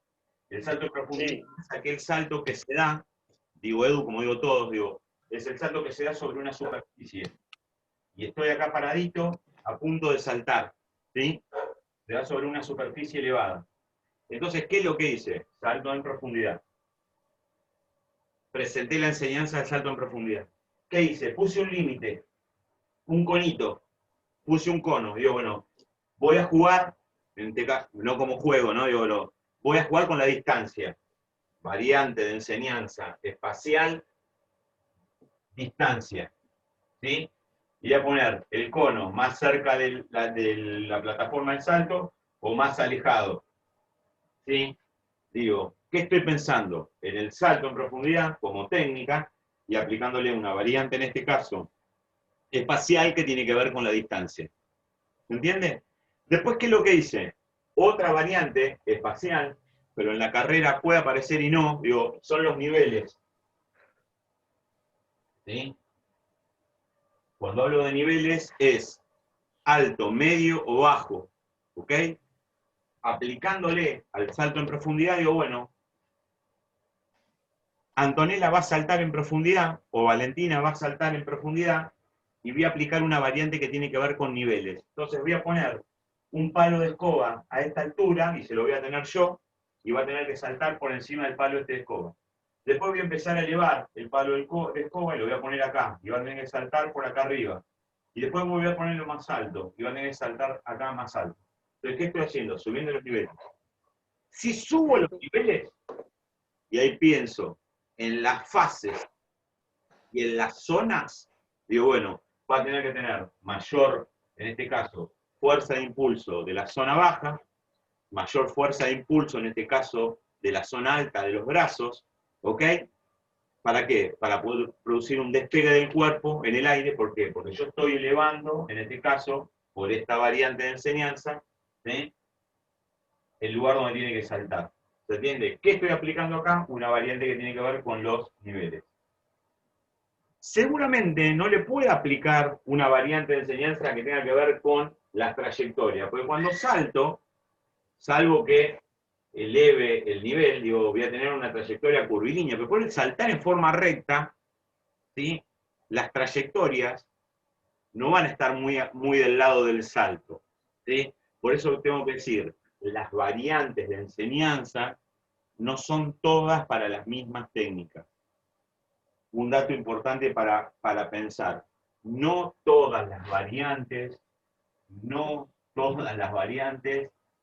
El salto en profundidad es aquel salto que se da, digo Edu, como digo todos, digo, es el salto que se da sobre una superficie. Y estoy acá paradito, a punto de saltar. ¿Sí? Se da sobre una superficie elevada. Entonces, ¿qué es lo que hice? Salto en profundidad. Presenté la enseñanza del salto en profundidad. ¿Qué hice? Puse un límite, un conito, puse un cono. Digo, bueno, voy a jugar, en este caso, no como juego, ¿no? Digo, voy a jugar con la distancia. Variante de enseñanza espacial, distancia. ¿Sí? Y voy a poner el cono más cerca de la plataforma de salto o más alejado. ¿Sí? Digo, ¿qué estoy pensando? En el salto en profundidad como técnica y aplicándole una variante, en este caso, espacial que tiene que ver con la distancia. ¿Se entiende? Después, ¿qué es lo que hice? Otra variante espacial, pero en la carrera puede aparecer y no, digo, son los niveles. ¿Sí? Cuando hablo de niveles es alto, medio o bajo. ¿Ok? aplicándole al salto en profundidad, digo, bueno, Antonella va a saltar en profundidad, o Valentina va a saltar en profundidad, y voy a aplicar una variante que tiene que ver con niveles. Entonces voy a poner un palo de escoba a esta altura, y se lo voy a tener yo, y va a tener que saltar por encima del palo este de escoba. Después voy a empezar a elevar el palo de escoba y lo voy a poner acá, y va a tener que saltar por acá arriba. Y después voy a ponerlo más alto, y va a tener que saltar acá más alto. Entonces, ¿qué estoy haciendo? Subiendo los niveles. Si subo los niveles, y ahí pienso en las fases y en las zonas, digo, bueno, va a tener que tener mayor, en este caso, fuerza de impulso de la zona baja, mayor fuerza de impulso, en este caso, de la zona alta de los brazos, ¿ok? ¿Para qué? Para poder producir un despegue del cuerpo en el aire. ¿Por qué? Porque yo estoy elevando, en este caso, por esta variante de enseñanza, ¿sí?, el lugar donde tiene que saltar. ¿Se entiende? ¿Qué estoy aplicando acá? Una variante que tiene que ver con los niveles. Seguramente no le puedo aplicar una variante de enseñanza que tenga que ver con las trayectorias, porque cuando salto, salvo que eleve el nivel, digo, voy a tener una trayectoria curvilínea, pero por saltar en forma recta, ¿sí?, las trayectorias no van a estar muy del lado del salto, ¿sí? Por eso tengo que decir, las variantes de enseñanza no son todas para las mismas técnicas. Un dato importante para pensar, no todas las variantes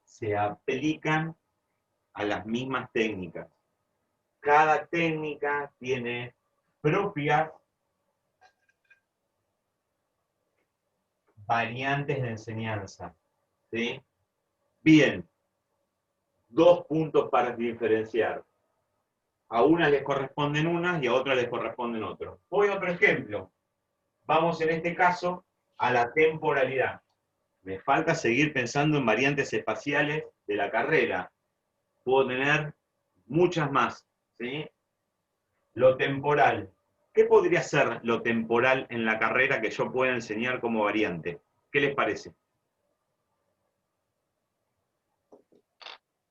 se aplican a las mismas técnicas. Cada técnica tiene propias variantes de enseñanza, ¿sí? Bien, 2 puntos para diferenciar. A unas les corresponden unas y a otras les corresponden otros. Voy a otro ejemplo. Vamos en este caso a la temporalidad. Me falta seguir pensando en variantes espaciales de la carrera. Puedo tener muchas más, ¿sí? Lo temporal. ¿Qué podría ser lo temporal en la carrera que yo pueda enseñar como variante? ¿Qué les parece?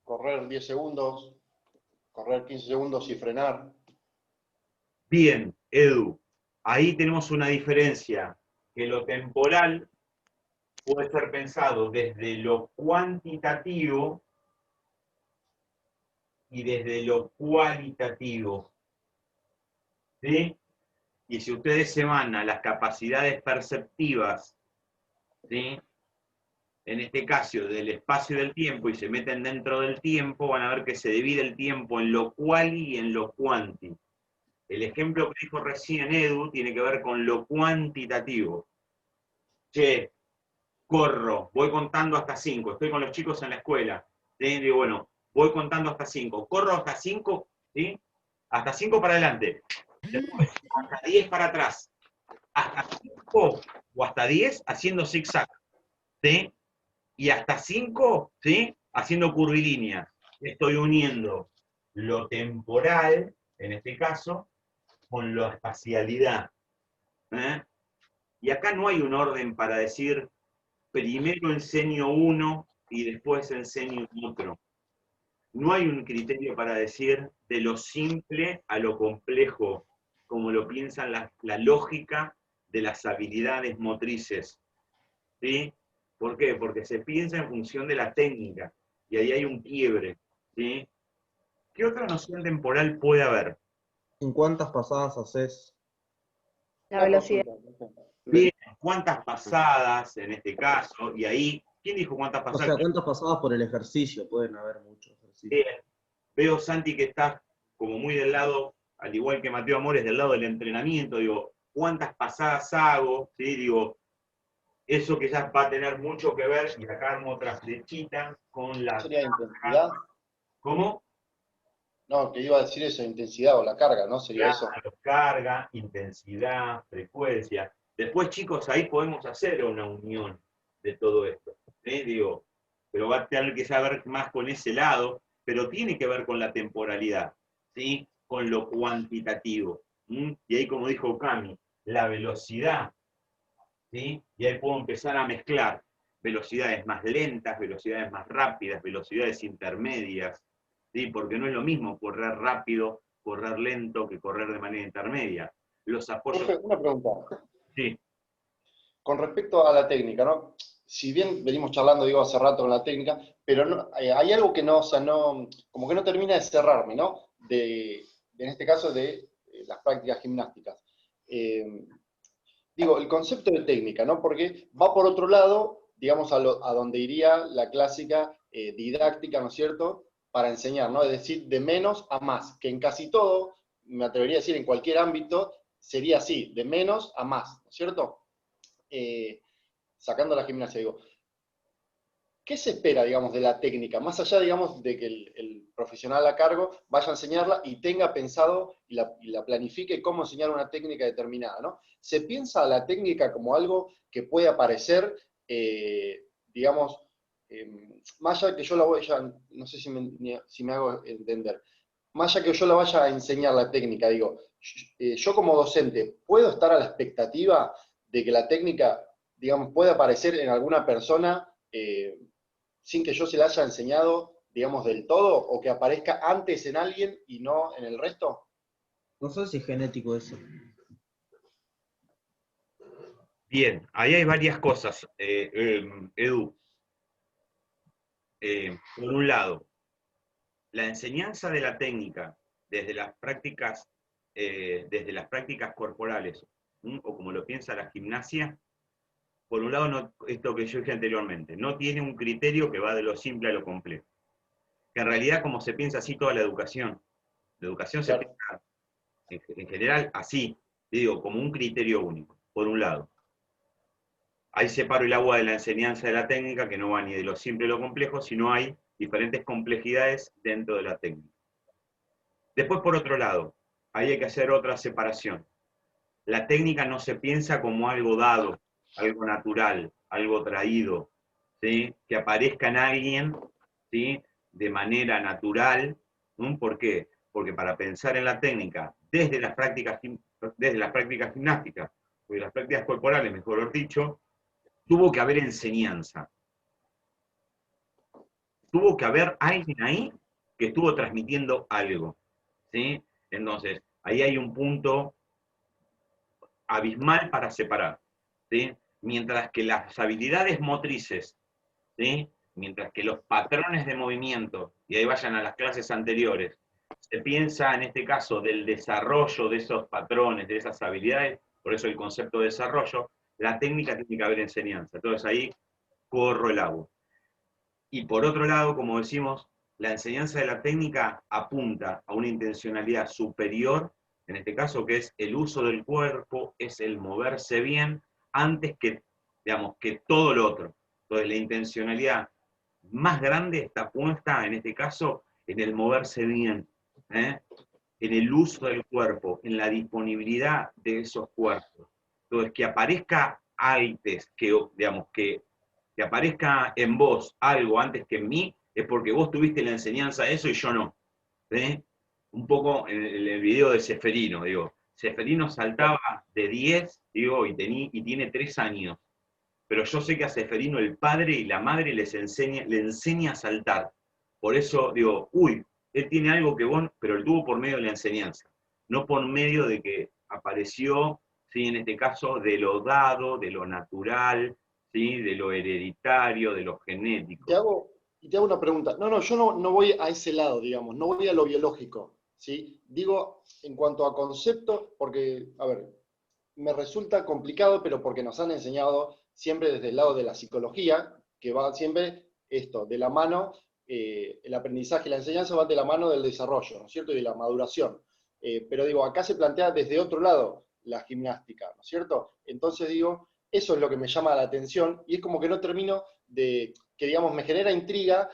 Correr 10 segundos, correr 15 segundos y frenar. Bien, Edu, ahí tenemos una diferencia, que lo temporal puede ser pensado desde lo cuantitativo y desde lo cualitativo, ¿sí? Y si ustedes se van a las capacidades perceptivas, ¿sí?, en este caso del espacio y del tiempo, y se meten dentro del tiempo, van a ver que se divide el tiempo en lo quali y en lo quanti. El ejemplo que dijo recién Edu tiene que ver con lo cuantitativo. Che, corro, voy contando hasta 5, estoy con los chicos en la escuela, ¿sí? Digo, bueno, voy contando hasta 5, corro hasta 5, ¿sí?, hasta 5 para adelante, después hasta 10 para atrás, hasta 5 o hasta 10 haciendo zigzag, ¿sí?, y hasta 5, ¿sí?, haciendo curvilíneas. Estoy uniendo lo temporal, en este caso, con la espacialidad, ¿eh? Y acá no hay un orden para decir, primero enseño uno y después enseño otro. No hay un criterio para decir de lo simple a lo complejo, como lo piensa la lógica de las habilidades motrices, ¿sí? ¿Por qué? Porque se piensa en función de la técnica, y ahí hay un quiebre, ¿sí? ¿Qué otra noción temporal puede haber? ¿En cuántas pasadas haces? La velocidad. Bien, ¿cuántas pasadas en este caso? Y ahí, ¿quién dijo cuántas O pasadas? sea, ¿cuántas pasadas por el ejercicio? Pueden haber muchos ejercicios. Bien. Veo, Santi, que estás como muy del lado, al igual que Mateo Amores, del lado del entrenamiento. Digo, ¿cuántas pasadas hago? ¿Sí? Digo, eso que ya va a tener mucho que ver, y acá armo otra flechita con la... ¿Sería intensidad? ¿Cómo? No, que iba a decir eso, intensidad o la carga, ¿no? Sería eso. Claro, carga, intensidad, frecuencia. Después, chicos, ahí podemos hacer una unión de todo esto. Digo, pero va a tener que saber más con ese lado, pero tiene que ver con la temporalidad, ¿sí?, con lo cuantitativo. Y ahí, como dijo Cami, la velocidad, ¿sí?, y ahí puedo empezar a mezclar velocidades más lentas, velocidades más rápidas, velocidades intermedias, ¿sí? Porque no es lo mismo correr rápido, correr lento, que correr de manera intermedia. Los apoyos... Profe, una pregunta. Sí. Con respecto a la técnica, ¿no? Si bien venimos charlando, digo, hace rato con la técnica, pero no, hay algo que no, o sea, no, como que no termina de cerrarme, ¿no? En este caso, de las prácticas gimnásticas. Digo, el concepto de técnica, ¿no? Porque va por otro lado, digamos, a donde iría la clásica didáctica, ¿no es cierto?, para enseñar, ¿no? Es decir, de menos a más, que en casi todo, me atrevería a decir en cualquier ámbito, sería así, de menos a más, ¿no es cierto? Sacando la gimnasia, digo, ¿qué se espera, digamos, de la técnica? Más allá, digamos, de que el profesional a cargo vaya a enseñarla y tenga pensado y la planifique cómo enseñar una técnica determinada, ¿no? ¿Se piensa a la técnica como algo que puede aparecer, digamos, más allá que yo la vaya, no sé si me hago entender, más allá que yo la vaya a enseñar la técnica, digo, yo como docente, ¿puedo estar a la expectativa de que la técnica, digamos, pueda aparecer en alguna persona sin que yo se la haya enseñado, digamos, del todo, o que aparezca antes en alguien y no en el resto? No sé si es genético eso. Bien, ahí hay varias cosas, Edu. Por un lado, la enseñanza de la técnica desde las prácticas corporales, o como lo piensa la gimnasia, por un lado, no, esto que yo dije anteriormente, no tiene un criterio que va de lo simple a lo complejo. Que en realidad, como se piensa así toda la educación se Claro. piensa en general así, digo, como un criterio único, por un lado. Ahí separo el agua de la enseñanza de la técnica, que no va ni de lo simple a lo complejo, sino hay diferentes complejidades dentro de la técnica. Después, por otro lado, ahí hay que hacer otra separación. La técnica no se piensa como algo dado, algo natural, algo traído, ¿sí? Que aparezca en alguien, ¿sí?, de manera natural. ¿Por qué? Porque para pensar en la técnica desde las prácticas gimnásticas, o de las prácticas corporales, mejor dicho, tuvo que haber enseñanza. Tuvo que haber alguien ahí que estuvo transmitiendo algo, ¿sí? Entonces, ahí hay un punto abismal para separar, ¿sí? Mientras que las habilidades motrices, ¿sí?, mientras que los patrones de movimiento, y ahí vayan a las clases anteriores, se piensa en este caso del desarrollo de esos patrones, de esas habilidades, por eso el concepto de desarrollo, la técnica tiene que haber enseñanza. Entonces ahí corro el agua. Y por otro lado, como decimos, la enseñanza de la técnica apunta a una intencionalidad superior, en este caso, que es el uso del cuerpo, es el moverse bien, antes que, digamos, que todo lo otro. Entonces la intencionalidad más grande está puesta, en este caso, en el moverse bien, en el uso del cuerpo, en la disponibilidad de esos cuerpos. Entonces, que aparezca antes, digamos, que aparezca en vos algo antes que en mí, es porque vos tuviste la enseñanza de eso y yo no. Un poco en el video de Seferino, digo, Seferino saltaba de 10, digo, y tiene 3 años. Pero yo sé que a Seferino el padre y la madre le enseña a saltar. Por eso digo, él tiene algo que vos, pero él tuvo por medio de la enseñanza, no por medio de que apareció, ¿sí?, en este caso, de lo dado, de lo natural, ¿sí?, de lo hereditario, de lo genético. Te hago una pregunta. No, yo no voy a ese lado, digamos, no voy a lo biológico, ¿sí? Digo, en cuanto a concepto, porque, a ver, me resulta complicado, pero porque nos han enseñado siempre desde el lado de la psicología, que va siempre esto, de la mano, el aprendizaje y la enseñanza van de la mano del desarrollo, ¿no es cierto?, y de la maduración. Pero digo, acá se plantea desde otro lado la gimnástica, ¿no es cierto? Entonces digo, eso es lo que me llama la atención, y es como que no termino de, que digamos, me genera intriga,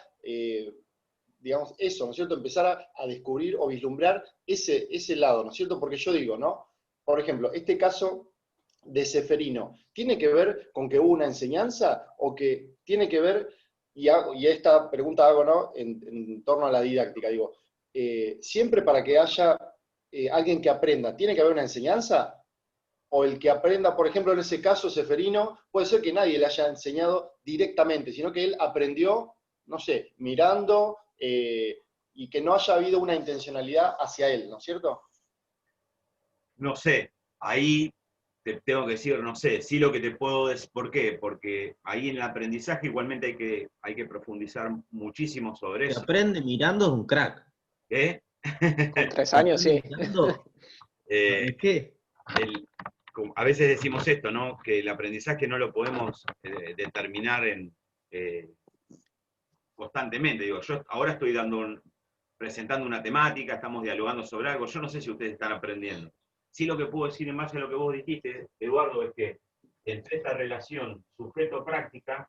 digamos, eso, ¿no es cierto?, empezar a descubrir o vislumbrar ese lado, ¿no es cierto? Porque yo digo, ¿no? Por ejemplo, este caso de Seferino, ¿tiene que ver con que hubo una enseñanza o que tiene que ver, y esta pregunta hago, ¿no?, en torno a la didáctica, digo, siempre para que haya alguien que aprenda, ¿tiene que haber una enseñanza? o el que aprenda, por ejemplo, en ese caso, Seferino, puede ser que nadie le haya enseñado directamente, sino que él aprendió, no sé, mirando, y que no haya habido una intencionalidad hacia él, ¿no es cierto? No sé, ahí te tengo que decir, no sé, sí lo que te puedo decir, ¿por qué? Porque ahí en el aprendizaje igualmente hay que profundizar muchísimo sobre Que eso. aprende mirando es un crack. ¿Qué? Con 3 Que años, aprende sí. mirando, Eh, ¿sabes qué? a veces decimos esto, ¿no? Que el aprendizaje no lo podemos determinar constantemente. Digo, yo ahora estoy presentando una temática, estamos dialogando sobre algo, yo no sé si ustedes están aprendiendo. Sí, lo que puedo decir en base a lo que vos dijiste, Eduardo, es que entre esta relación sujeto-práctica,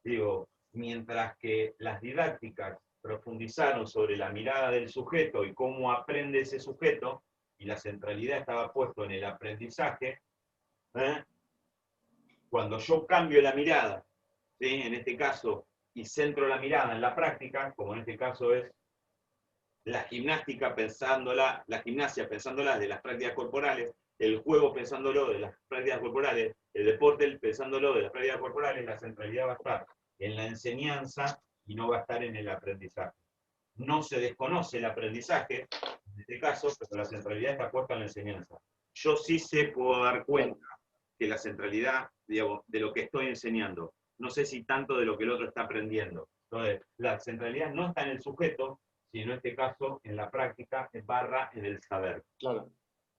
digo, mientras que las didácticas profundizaron sobre la mirada del sujeto y cómo aprende ese sujeto, y la centralidad estaba puesto en el aprendizaje, cuando yo cambio la mirada, ¿sí? En este caso, y centro la mirada en la práctica, como en este caso es la gimnástica pensándola, la gimnasia pensándola de las prácticas corporales, el juego pensándolo de las prácticas corporales, el deporte pensándolo de las prácticas corporales, la centralidad va a estar en la enseñanza y no va a estar en el aprendizaje. No se desconoce el aprendizaje, en este caso, pero la centralidad está puesta en la enseñanza. Yo sí puedo dar cuenta que la centralidad, digamos, de lo que estoy enseñando, no sé si tanto de lo que el otro está aprendiendo. Entonces, la centralidad no está en el sujeto, sino en este caso en la práctica, en el saber. Claro.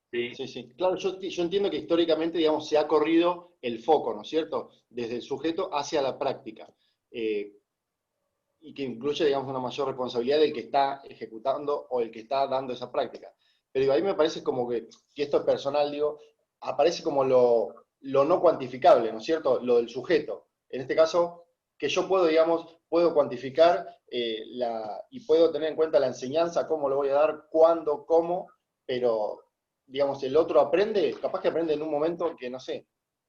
¿Sí? Sí, sí. Claro, yo entiendo que históricamente, digamos, se ha corrido el foco, ¿no es cierto? Desde el sujeto hacia la práctica. Y que incluye, digamos, una mayor responsabilidad del que está ejecutando o el que está dando esa práctica. Pero digo, ahí me parece como que, y esto es personal, digo, aparece como lo no cuantificable, ¿no es cierto? Lo del sujeto. En este caso, que yo puedo, digamos, puedo cuantificar y puedo tener en cuenta la enseñanza, cómo lo voy a dar, cuándo, cómo, pero, digamos, el otro aprende, capaz que aprende en un momento que, no sé,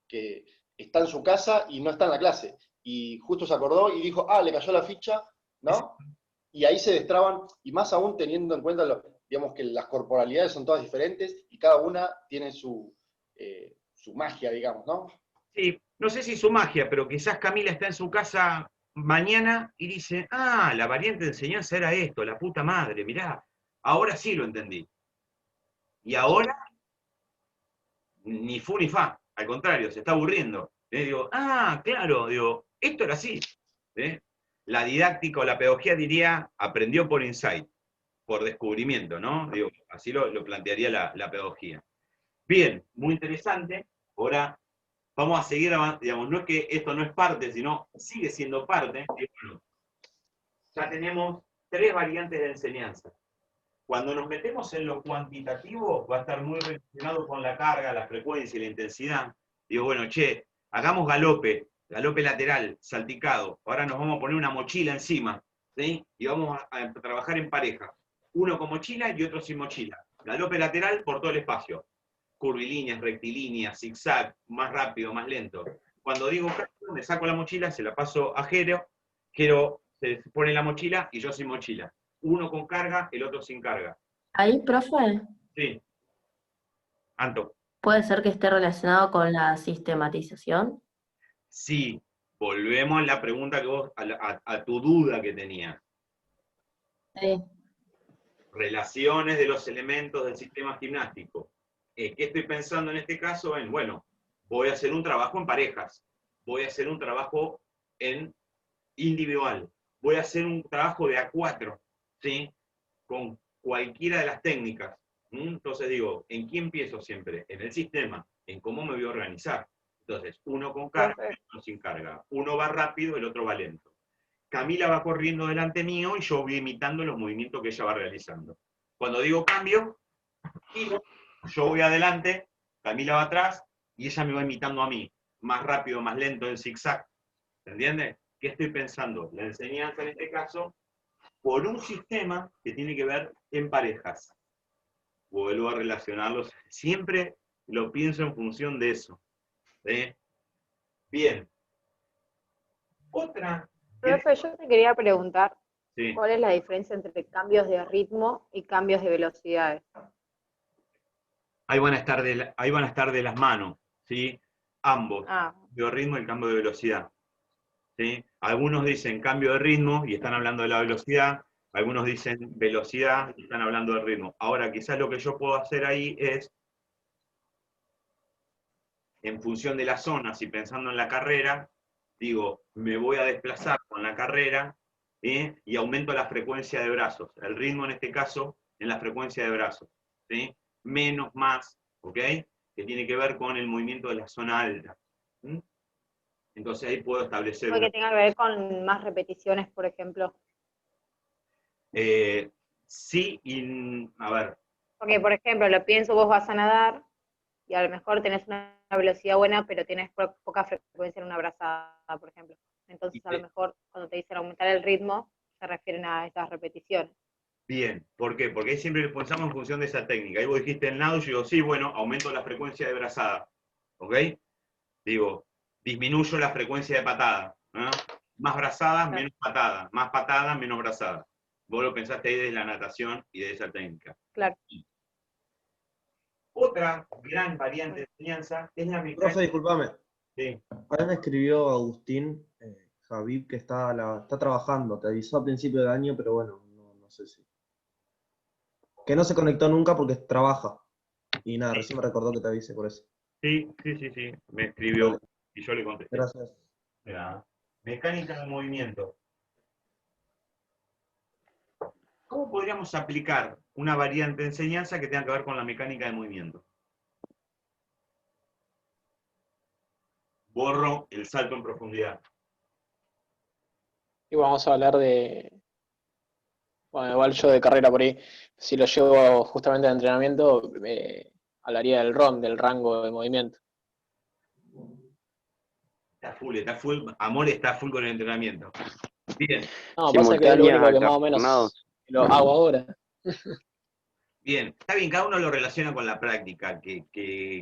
que está en su casa y no está en la clase y justo se acordó y dijo, le cayó la ficha, ¿no? Y ahí se destraban, y más aún teniendo en cuenta, digamos, que las corporalidades son todas diferentes y cada una tiene su magia, digamos, ¿no? Sí, no sé si su magia, pero quizás Camila está en su casa mañana y dice, la variante de enseñanza era esto, la puta madre, mirá, ahora sí lo entendí. Y ahora, ni fu ni fa, al contrario, se está aburriendo. Digo, claro, digo, esto era así. La didáctica o la pedagogía diría, aprendió por insight, por descubrimiento, ¿no? Digo, así lo plantearía la pedagogía. Bien, muy interesante. Ahora vamos a seguir avanzando, digamos, no es que esto no es parte, sino sigue siendo parte. Y bueno, ya tenemos 3 variantes de enseñanza. Cuando nos metemos en lo cuantitativo, va a estar muy relacionado con la carga, la frecuencia y la intensidad. Digo, bueno, hagamos galope lateral, salticado. Ahora nos vamos a poner una mochila encima, ¿sí? Y vamos a trabajar en pareja. Uno con mochila y otro sin mochila. Galope lateral por todo el espacio. Curvilíneas, rectilíneas, zigzag, más rápido, más lento. Cuando digo cambio, me saco la mochila, se la paso a Jero. Jero se pone la mochila y yo sin mochila. Uno con carga, el otro sin carga. Ahí, profe, Sí. Anto. puede ser que esté relacionado con la sistematización. Sí. Volvemos a la pregunta que vos, a tu duda que tenías. Sí. Relaciones de los elementos del sistema gimnástico. ¿Qué estoy pensando en este caso? Bueno, voy a hacer un trabajo en parejas. Voy a hacer un trabajo en individual. Voy a hacer un trabajo de A4, ¿sí? Con cualquiera de las técnicas. Entonces digo, ¿en qué empiezo siempre? En el sistema, en cómo me voy a organizar. Entonces, uno con carga, el otro sin carga. Uno va rápido, el otro va lento. Camila va corriendo delante mío y yo voy imitando los movimientos que ella va realizando. Cuando digo cambio, yo voy adelante, Camila va atrás y ella me va imitando a mí. Más rápido, más lento, en zigzag. ¿Se entiende? ¿Qué estoy pensando? La enseñanza en este caso por un sistema que tiene que ver en parejas. Vuelvo a relacionarlos. Siempre lo pienso en función de eso. Bien. Otra. Profe, yo te quería preguntar, Sí. ¿cuál es la diferencia entre cambios de ritmo y cambios de velocidades? ahí van a estar de las manos, ¿sí? Ambos, Ah, cambio de ritmo y el cambio de velocidad. ¿Sí? Algunos dicen cambio de ritmo y están hablando de la velocidad, algunos dicen velocidad y están hablando del ritmo. Ahora, quizás lo que yo puedo hacer ahí es, en función de las zonas y pensando en la carrera, digo, me voy a desplazar con la carrera, y aumento la frecuencia de brazos. El ritmo en este caso, en la frecuencia de brazos. ¿Sí? Menos, más, ¿ok? Que tiene que ver con el movimiento de la zona alta. ¿Sí? Entonces ahí puedo establecer puede que tenga que ver con más repeticiones, por ejemplo. Sí, y a ver. Porque, por ejemplo, lo pienso, vos vas a nadar y a lo mejor tenés una velocidad buena, pero tienes poca frecuencia en una brazada, por ejemplo. Entonces, a lo mejor, cuando te dicen aumentar el ritmo, se refieren a esas repeticiones. Bien, ¿por qué? Porque ahí siempre pensamos en función de esa técnica. Ahí vos dijiste el nado, yo digo, sí, bueno, aumento la frecuencia de brazada. ¿Ok? Digo, disminuyo la frecuencia de patada. ¿No? Más brazadas, menos patadas. Más patadas, menos brazadas. Vos lo pensaste ahí desde la natación y de esa técnica. Claro. Otra gran variante de enseñanza es la mecánica. Profe, disculpame. Sí. Ahora me escribió Agustín Javib que está trabajando. Te avisó a principio de año, pero bueno, no sé si. Que no se conectó nunca porque trabaja. Y nada, recién me recordó que te avise por eso. Sí. Me escribió Vale. y yo le contesté. Gracias. Mecánica de movimiento. ¿Cómo podríamos aplicar una variante de enseñanza que tenga que ver con la mecánica de movimiento? Borro el salto en profundidad. Y vamos a hablar de, bueno, igual yo de carrera por ahí, si lo llevo justamente de entrenamiento, hablaría del ROM, del rango de movimiento. Está full, Amor está full con el entrenamiento. Bien. No, pasa que es lo Simultáneas, único que más o menos alternados. lo hago ahora. Bien, está bien, cada uno lo relaciona con la práctica, que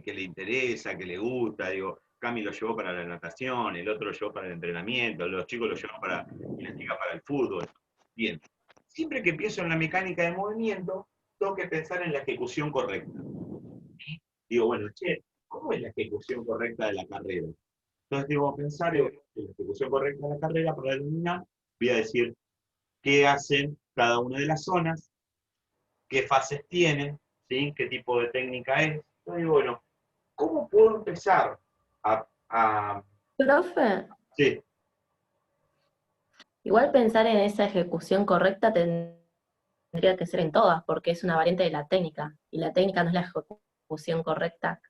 le interesa, que le gusta. Digo, Cami lo llevó para la natación, el otro lo llevó para el entrenamiento, los chicos lo llevan para, y las chicas para el fútbol. Bien, siempre que pienso en la mecánica de movimiento, tengo que pensar en la ejecución correcta. ¿Sí? Digo, bueno, ¿cómo es la ejecución correcta de la carrera? Entonces digo, pensar en la ejecución correcta de la carrera para determinar, voy a decir qué hacen cada una de las zonas, qué fases tienen, ¿sí? Qué tipo de técnica es. Entonces digo, bueno, ¿cómo puedo empezar a... Profe, Sí, igual pensar en esa ejecución correcta tendría que ser en todas, porque es una variante de la técnica, y la técnica no es la ejecución correcta.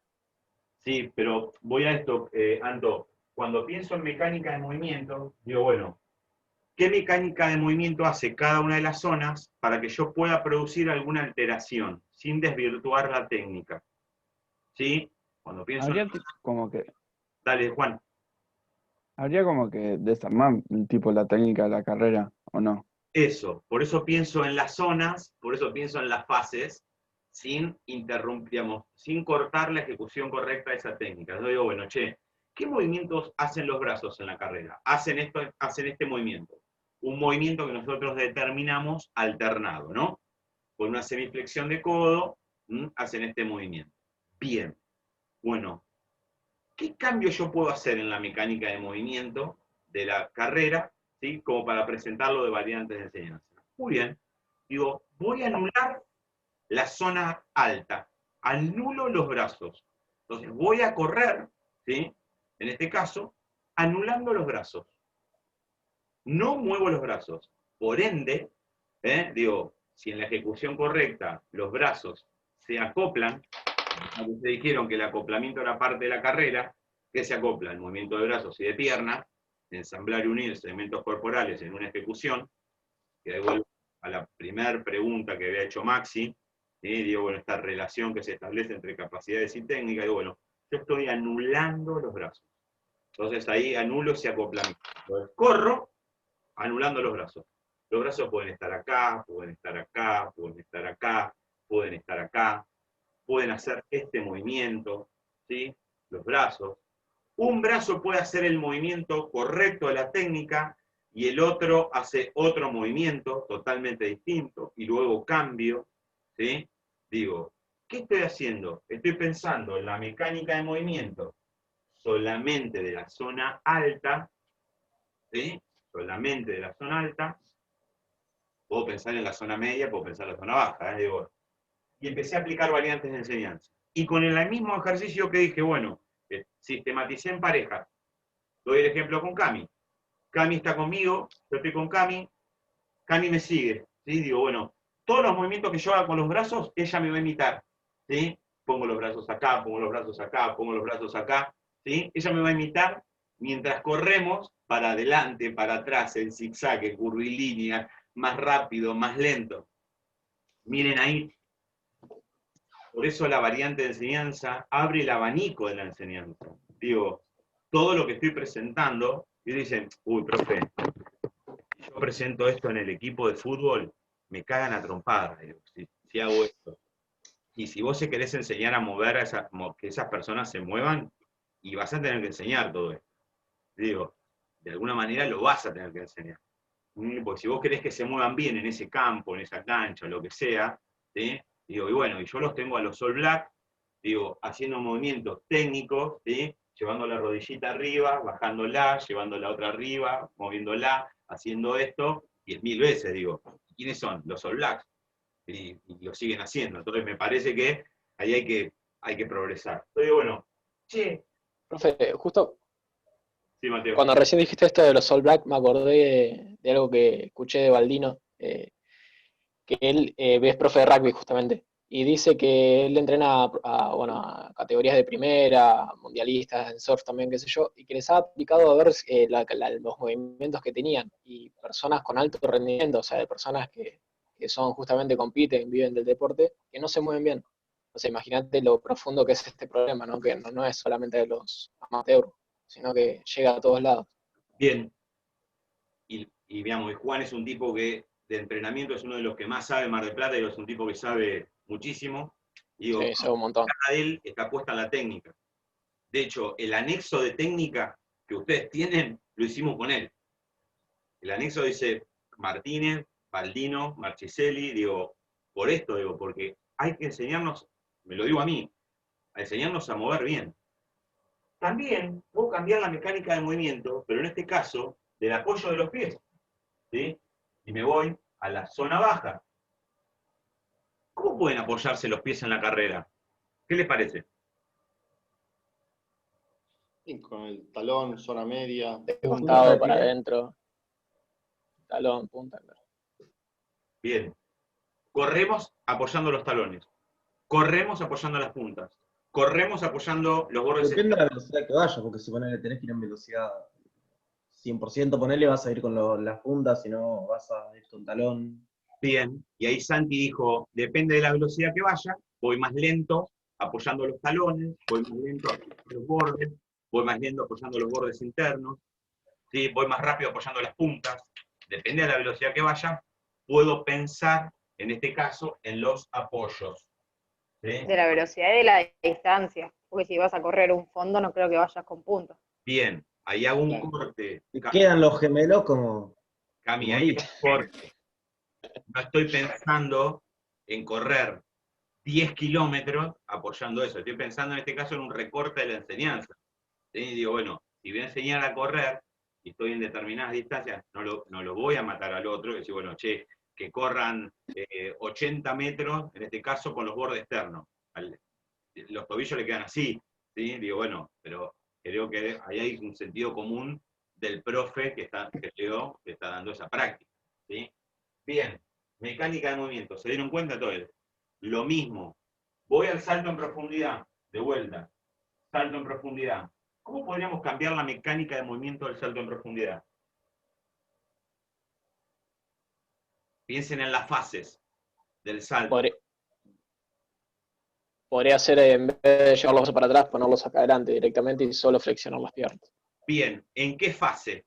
sí, pero voy a esto, Anto. Cuando pienso en mecánica de movimiento, digo, bueno, ¿qué mecánica de movimiento hace cada una de las zonas para que yo pueda producir alguna alteración sin desvirtuar la técnica? ¿Sí? Cuando pienso Habría en... como que, Dale, Juan. habría como que desarmar tipo la técnica de la carrera, ¿o no? Eso, por eso pienso en las zonas, por eso pienso en las fases, sin interrumpir, digamos, sin cortar la ejecución correcta de esa técnica. Yo digo, bueno, ¿qué movimientos hacen los brazos en la carrera? Hacen este movimiento. Un movimiento que nosotros determinamos alternado, ¿no? Con una semiflexión de codo, hacen este movimiento. Bien, bueno, ¿qué cambio yo puedo hacer en la mecánica de movimiento de la carrera, ¿sí? Como para presentarlo de variantes de enseñanza? Muy bien. Digo, voy a anular la zona alta. Anulo los brazos. Entonces voy a correr, ¿sí? En este caso, anulando los brazos. No muevo los brazos. Por ende, digo, si en la ejecución correcta los brazos se acoplan, ustedes dijeron que el acoplamiento era parte de la carrera, ¿qué se acopla? El movimiento de brazos y de piernas, ensamblar y unir segmentos corporales en una ejecución, que vuelvo a la primera pregunta que había hecho Maxi, digo, bueno, esta relación que se establece entre capacidades y técnica, digo, bueno, yo estoy anulando los brazos. Entonces ahí anulo ese acoplamiento. Entonces, corro anulando los brazos. Los brazos pueden estar acá, pueden estar acá, pueden estar acá, pueden estar acá, pueden hacer este movimiento, ¿sí? Los brazos. Un brazo puede hacer el movimiento correcto de la técnica y el otro hace otro movimiento totalmente distinto y luego cambio, ¿sí? Digo, ¿Qué estoy haciendo? Estoy pensando en la mecánica de movimiento solamente de la zona alta, ¿sí? Solamente de la zona alta. Puedo pensar en la zona media, puedo pensar en la zona baja, digo, y empecé a aplicar variantes de enseñanza. Y con el mismo ejercicio que dije, bueno, sistematicé en pareja. Doy el ejemplo con Cami. Cami está conmigo, yo estoy con Cami me sigue, ¿sí? Digo, bueno, todos los movimientos que yo haga con los brazos, ella me va a imitar, ¿sí? Pongo los brazos acá, pongo los brazos acá, pongo los brazos acá, ¿sí? Ella me va a imitar mientras corremos para adelante, para atrás, en zigzag, en curvilínea, más rápido, más lento. Miren ahí. Por eso la variante de enseñanza abre el abanico de la enseñanza. Digo, todo lo que estoy presentando, y dicen, uy, profe, yo presento esto en el equipo de fútbol, me cagan a trompadas, digo, si hago esto. Y si vos se querés enseñar a mover, que esas personas se muevan, y vas a tener que enseñar todo esto. Digo, de alguna manera lo vas a tener que enseñar. Porque si vos querés que se muevan bien en ese campo, en esa cancha, lo que sea, ¿sí? Digo, y bueno, y yo los tengo a los All Black, digo, haciendo movimientos técnicos, ¿sí? Llevando la rodillita arriba, bajándola, llevando la otra arriba, moviéndola, haciendo esto 10.000 veces, digo. ¿Quiénes son? Los All Blacks. Y lo siguen haciendo. Entonces me parece que ahí hay que progresar. Entonces, bueno, che. Profe, justo Sí, Mateo. cuando recién dijiste esto de los All Black, me acordé de algo que escuché de Baldino, que él es profe de rugby justamente, y dice que él entrena bueno, a categorías de primera, mundialistas, en surf también, qué sé yo, y que les ha aplicado a ver los movimientos que tenían, y personas con alto rendimiento, o sea, de personas que son justamente compiten, viven del deporte, que no se mueven bien. O sea, imagínate lo profundo que es este problema, ¿no? Que no es solamente de los amateurs, sino que llega a todos lados. Bien. Y digamos, Juan es un tipo que de entrenamiento es uno de los que más sabe Mar del Plata, y es un tipo que sabe muchísimo. Y digo, Sí, sabe un montón. de él está puesta en la técnica. De hecho, el anexo de técnica que ustedes tienen, lo hicimos con él. El anexo dice Martínez, Baldino, Marchiselli, digo, por esto, digo, porque hay que enseñarnos, me lo digo a mí, a enseñarnos a mover bien. También puedo cambiar la mecánica de movimiento, pero en este caso, del apoyo de los pies, ¿sí? Y me voy a la zona baja. ¿Cómo pueden apoyarse los pies en la carrera? ¿Qué les parece? Y con el talón, zona media. De costado para adentro. Talón, punta. Bien. Corremos apoyando los talones. Corremos apoyando las puntas. Corremos apoyando los bordes. Depende de la velocidad que vayas, porque si ponele, tenés que ir en velocidad 100%, ponele, vas a ir con las puntas, si no vas a ir con talón. Bien, y ahí Santi dijo, depende de la velocidad que vaya, voy más lento apoyando los talones, voy más lento apoyando los bordes, voy más lento apoyando los bordes internos, ¿sí? Voy más rápido apoyando las puntas. Depende de la velocidad que vaya, puedo pensar, en este caso, en los apoyos. ¿Sí? De la velocidad y de la distancia, porque si vas a correr un fondo no creo que vayas con puntos. Bien, ahí hago un corte. Y quedan los gemelos como... Cami, ahí hago un corte. No estoy pensando en correr 10 kilómetros apoyando eso. Estoy pensando en este caso en un recorte de la enseñanza. ¿Sí? Digo, bueno, si voy a enseñar a correr y estoy en determinadas distancias, no lo voy a matar al otro y decir, bueno, che, que corran 80 metros, en este caso con los bordes externos. Los tobillos le quedan así. ¿Sí? Digo, bueno, pero creo que ahí hay un sentido común del profe que está dando esa práctica. ¿Sí? Bien, mecánica de movimiento. ¿Se dieron cuenta todo eso? Lo mismo. Voy al salto en profundidad, de vuelta. Salto en profundidad. ¿Cómo podríamos cambiar la mecánica de movimiento del salto en profundidad? Piensen en las fases del salto. Podría ser, en vez de llevarlos para atrás, ponerlos acá adelante directamente y solo flexionar las piernas. Bien, ¿en qué fase?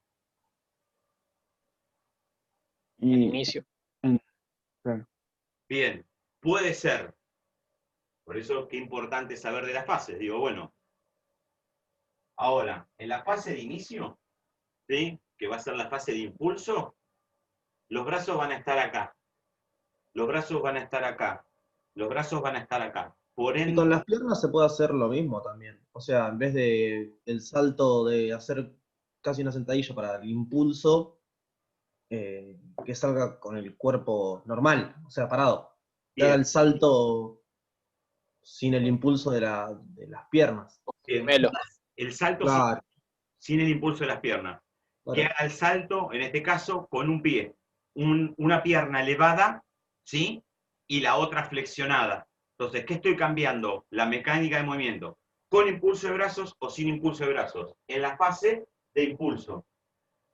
En el inicio. Claro. Bien, puede ser. Por eso qué importante saber de las fases. Digo, bueno, ahora, en la fase de inicio, ¿sí? Que va a ser la fase de impulso, los brazos van a estar acá. Los brazos van a estar acá. Los brazos van a estar acá. Por Y ende, con las piernas se puede hacer lo mismo también. O sea, en vez de el salto de hacer casi una sentadilla para el impulso, que salga con el cuerpo normal, o sea, parado. Que haga bien, el salto sin el impulso de las piernas. bien. Melo. El salto Claro, sin el impulso de las piernas. Que claro. haga el salto, en este caso, con un pie. Una pierna elevada, ¿sí? Y la otra flexionada. Entonces, ¿qué estoy cambiando? La mecánica de movimiento. ¿Con impulso de brazos o sin impulso de brazos? En la fase de impulso.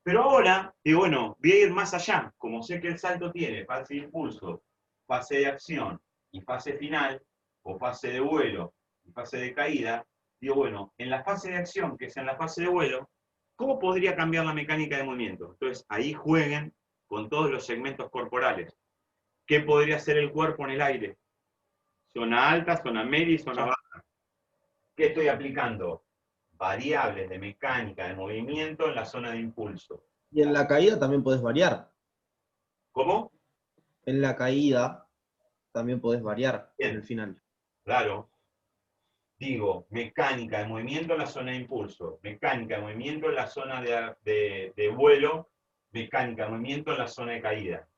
Pero ahora, digo, bueno, voy a ir más allá. Como sé que el salto tiene fase de impulso, fase de acción y fase final, o fase de vuelo y fase de caída, digo, bueno, en la fase de acción, que es en la fase de vuelo, ¿cómo podría cambiar la mecánica de movimiento? Entonces, ahí jueguen con todos los segmentos corporales. ¿Qué podría hacer el cuerpo en el aire? Zona alta, zona media y zona baja. ¿Qué estoy aplicando? Variables de mecánica de movimiento en la zona de impulso. Y en la caída también podés variar. ¿Cómo? En la caída también podés variar Bien. en el final. Claro. Digo, mecánica de movimiento en la zona de impulso, mecánica de movimiento en la zona de vuelo, mecánica de movimiento en la zona de caída.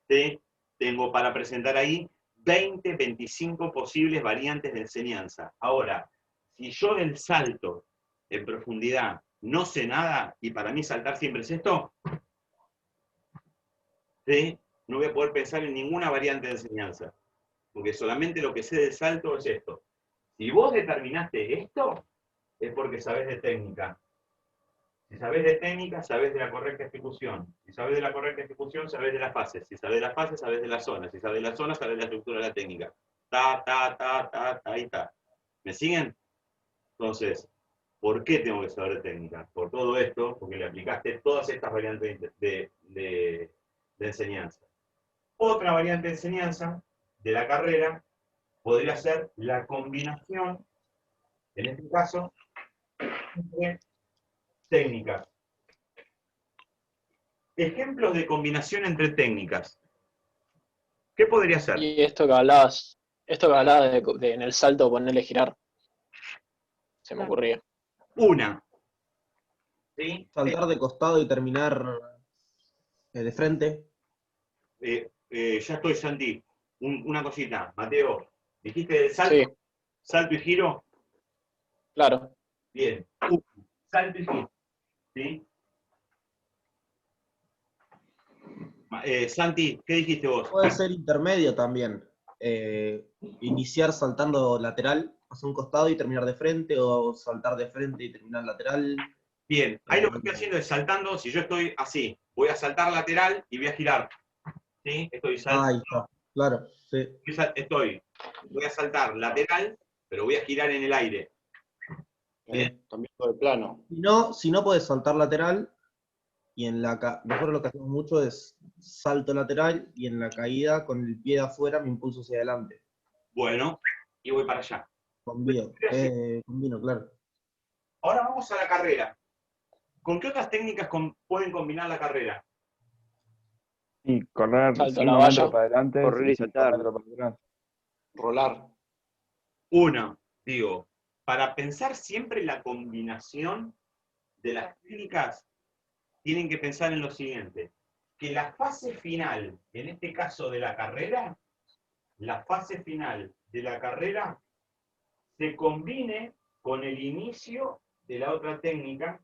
¿Sí? Tengo para presentar ahí 20, 25 posibles variantes de enseñanza. Ahora, si yo del salto en profundidad no sé nada, y para mí saltar siempre es esto, ¿sí? No voy a poder pensar en ninguna variante de enseñanza, porque solamente lo que sé del salto es esto. Si vos determinaste esto, es porque sabés de técnica. Si sabés de técnica, sabés de la correcta ejecución. Si sabés de la correcta ejecución, sabés de las fases. Si sabés de las fases, sabés de la zona. Si sabés de la zona, sabés de la estructura de la técnica. Ahí está. ¿Me siguen? Entonces, ¿por qué tengo que saber de técnica? Por todo esto, porque le aplicaste todas estas variantes de enseñanza. Otra variante de enseñanza de la carrera podría ser la combinación, en este caso, de técnicas. Ejemplos de combinación entre técnicas. ¿Qué podría ser? Y esto que hablabas de en el salto ponerle girar, se me ocurría. Una. ¿Sí? Saltar de costado y terminar de frente. Ya estoy, Santi. Una cosita. Mateo, ¿dijiste del salto? Sí, ¿Salto y giro? claro. Bien. Salto y giro. ¿Sí? Santi, ¿qué dijiste vos? Puede ser intermedio también. Iniciar saltando lateral hacia un costado y terminar de frente, o saltar de frente y terminar lateral. Bien. Ahí lo que estoy haciendo es saltando. Si yo estoy así, voy a saltar lateral y voy a girar. ¿Sí? Estoy saltando. Ahí está, claro. Sí. Voy a saltar lateral, pero voy a girar en el aire. También todo de plano. Si no podés saltar lateral, y nosotros lo que hacemos mucho es salto lateral y en la caída con el pie de afuera me impulso hacia adelante. Bueno, y voy para allá. Combino, claro. Ahora vamos a la carrera. ¿Con qué otras técnicas pueden combinar la carrera? Y correr Salto a 5 la metros valla. para adelante Correr y y 5 saltar. metros para atrás. Rolar. Una, digo, para pensar siempre la combinación de las técnicas, tienen que pensar en lo siguiente, que la fase final, en este caso de la carrera, se combine con el inicio de la otra técnica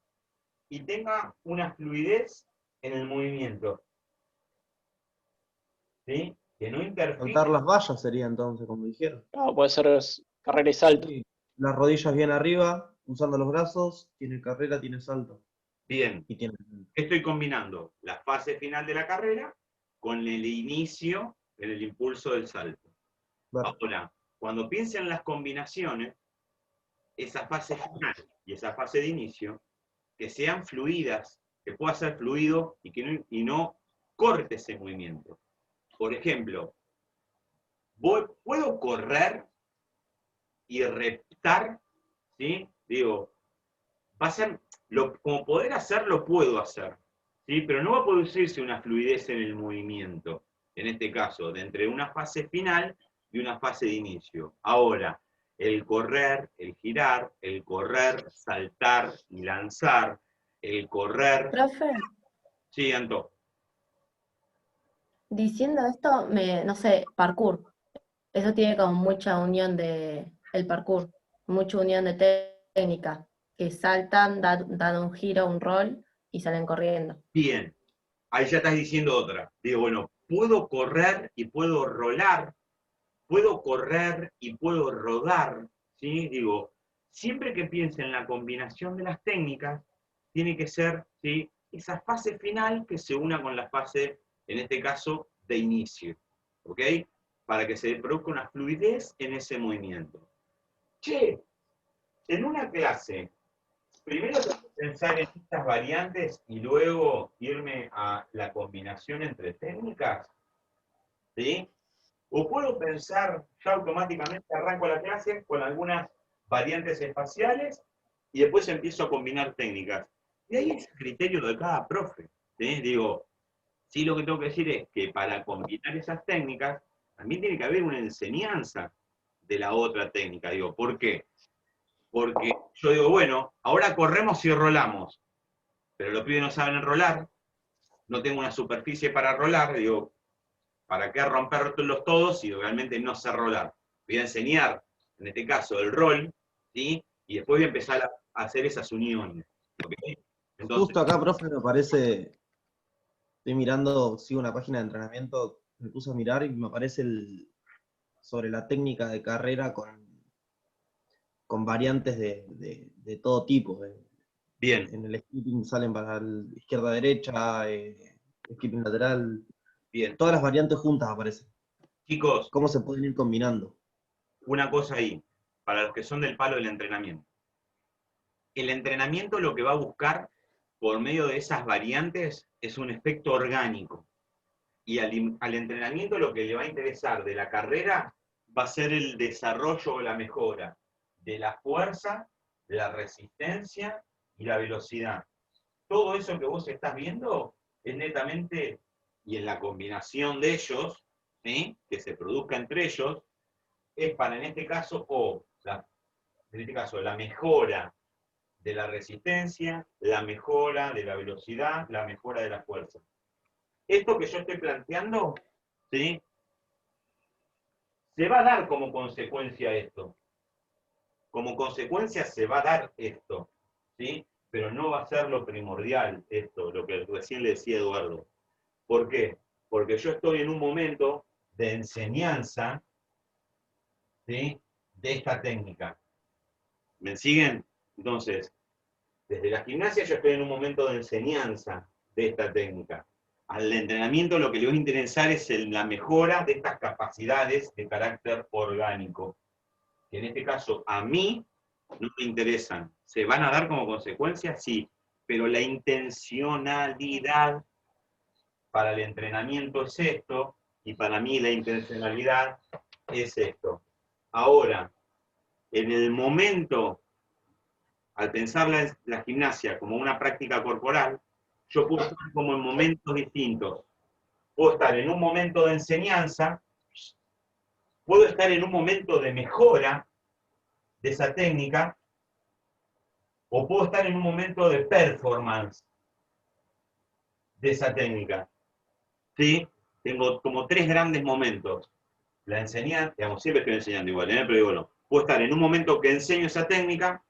y tenga una fluidez en el movimiento. ¿Sí? Que no interfiera. Saltar las vallas sería entonces, como dijeron. No, puede ser carrera y salto. Sí. Las rodillas bien arriba, usando los brazos, tiene carrera, tiene salto. Bien, Y tiene... estoy combinando la fase final de la carrera con el inicio en el impulso del salto. Bueno, Ahora, cuando piensen en las combinaciones, esa fase final y esa fase de inicio, que sean fluidas, que pueda ser fluido y no corte ese movimiento. Por ejemplo, puedo correr y reptar, ¿sí? Digo, va a ser, como poder hacerlo puedo hacer, ¿sí? Pero no va a producirse una fluidez en el movimiento, en este caso, de entre una fase final de una fase de inicio. Ahora, el correr, el girar, el correr, saltar y lanzar, el correr... Profe, Sí, Anto. diciendo esto, no sé, parkour. Eso tiene como mucha unión el parkour, mucha unión de técnica, que saltan, dan un giro, un rol y salen corriendo. Bien, ahí ya estás diciendo otra. Digo, bueno, puedo correr y puedo rolar, puedo correr y puedo rodar, ¿sí? Digo, siempre que piense en la combinación de las técnicas, tiene que ser, ¿sí?, esa fase final que se una con la fase, en este caso, de inicio, ¿ok? Para que se produzca una fluidez en ese movimiento. Che, en una clase, primero tengo que pensar en estas variantes y luego irme a la combinación entre técnicas, ¿sí? O puedo pensar, ya automáticamente arranco la clase con algunas variantes espaciales y después empiezo a combinar técnicas. Y ahí es el criterio de cada profe, ¿sí? Digo, sí, lo que tengo que decir es que para combinar esas técnicas también tiene que haber una enseñanza de la otra técnica. Digo, ¿por qué? Porque yo digo, bueno, ahora corremos y rolamos, pero los pibes no saben rolar, no tengo una superficie para rolar, digo, ¿para qué romperlos todos si realmente no sé rolar? Voy a enseñar, en este caso, el rol, ¿sí? Y después voy a empezar a hacer esas uniones. ¿Okay? Entonces, Justo acá, profe, me parece, estoy mirando, sigo una página de entrenamiento, me puse a mirar y me aparece sobre la técnica de carrera con variantes de todo tipo. bien, En el skipping salen para izquierda-derecha, skipping lateral, bien. todas las variantes juntas aparecen. Chicos, ¿Cómo se pueden ir combinando? una cosa ahí, para los que son del palo del entrenamiento. El entrenamiento lo que va a buscar por medio de esas variantes es un efecto orgánico. Y al entrenamiento lo que le va a interesar de la carrera va a ser el desarrollo o la mejora de la fuerza, la resistencia y la velocidad. Todo eso que vos estás viendo es netamente, y en la combinación de ellos, ¿sí?, que se produzca entre ellos, es para, en este caso, la mejora de la resistencia, la mejora de la velocidad, la mejora de la fuerza. Esto que yo estoy planteando, ¿sí?, se va a dar como consecuencia esto. Como consecuencia se va a dar esto, ¿sí? Pero no va a ser lo primordial esto, lo que recién le decía Eduardo. ¿Por qué? Porque yo estoy en un momento de enseñanza, ¿sí?, de esta técnica. ¿Me siguen? Entonces, desde la gimnasia yo estoy en un momento de enseñanza de esta técnica. Al entrenamiento lo que le va a interesar es la mejora de estas capacidades de carácter orgánico, que en este caso a mí no me interesan. ¿Se van a dar como consecuencia? Sí, pero la intencionalidad para el entrenamiento es esto, y para mí la intencionalidad es esto. Ahora, en el momento, al pensar la gimnasia como una práctica corporal, yo puedo estar como en momentos distintos. Puedo estar en un momento de enseñanza, puedo estar en un momento de mejora de esa técnica, o puedo estar en un momento de performance de esa técnica. ¿Sí? Tengo como tres grandes momentos. La enseñanza, digamos, siempre estoy enseñando igual, pero digo, bueno, puedo estar en un momento que enseño esa técnica,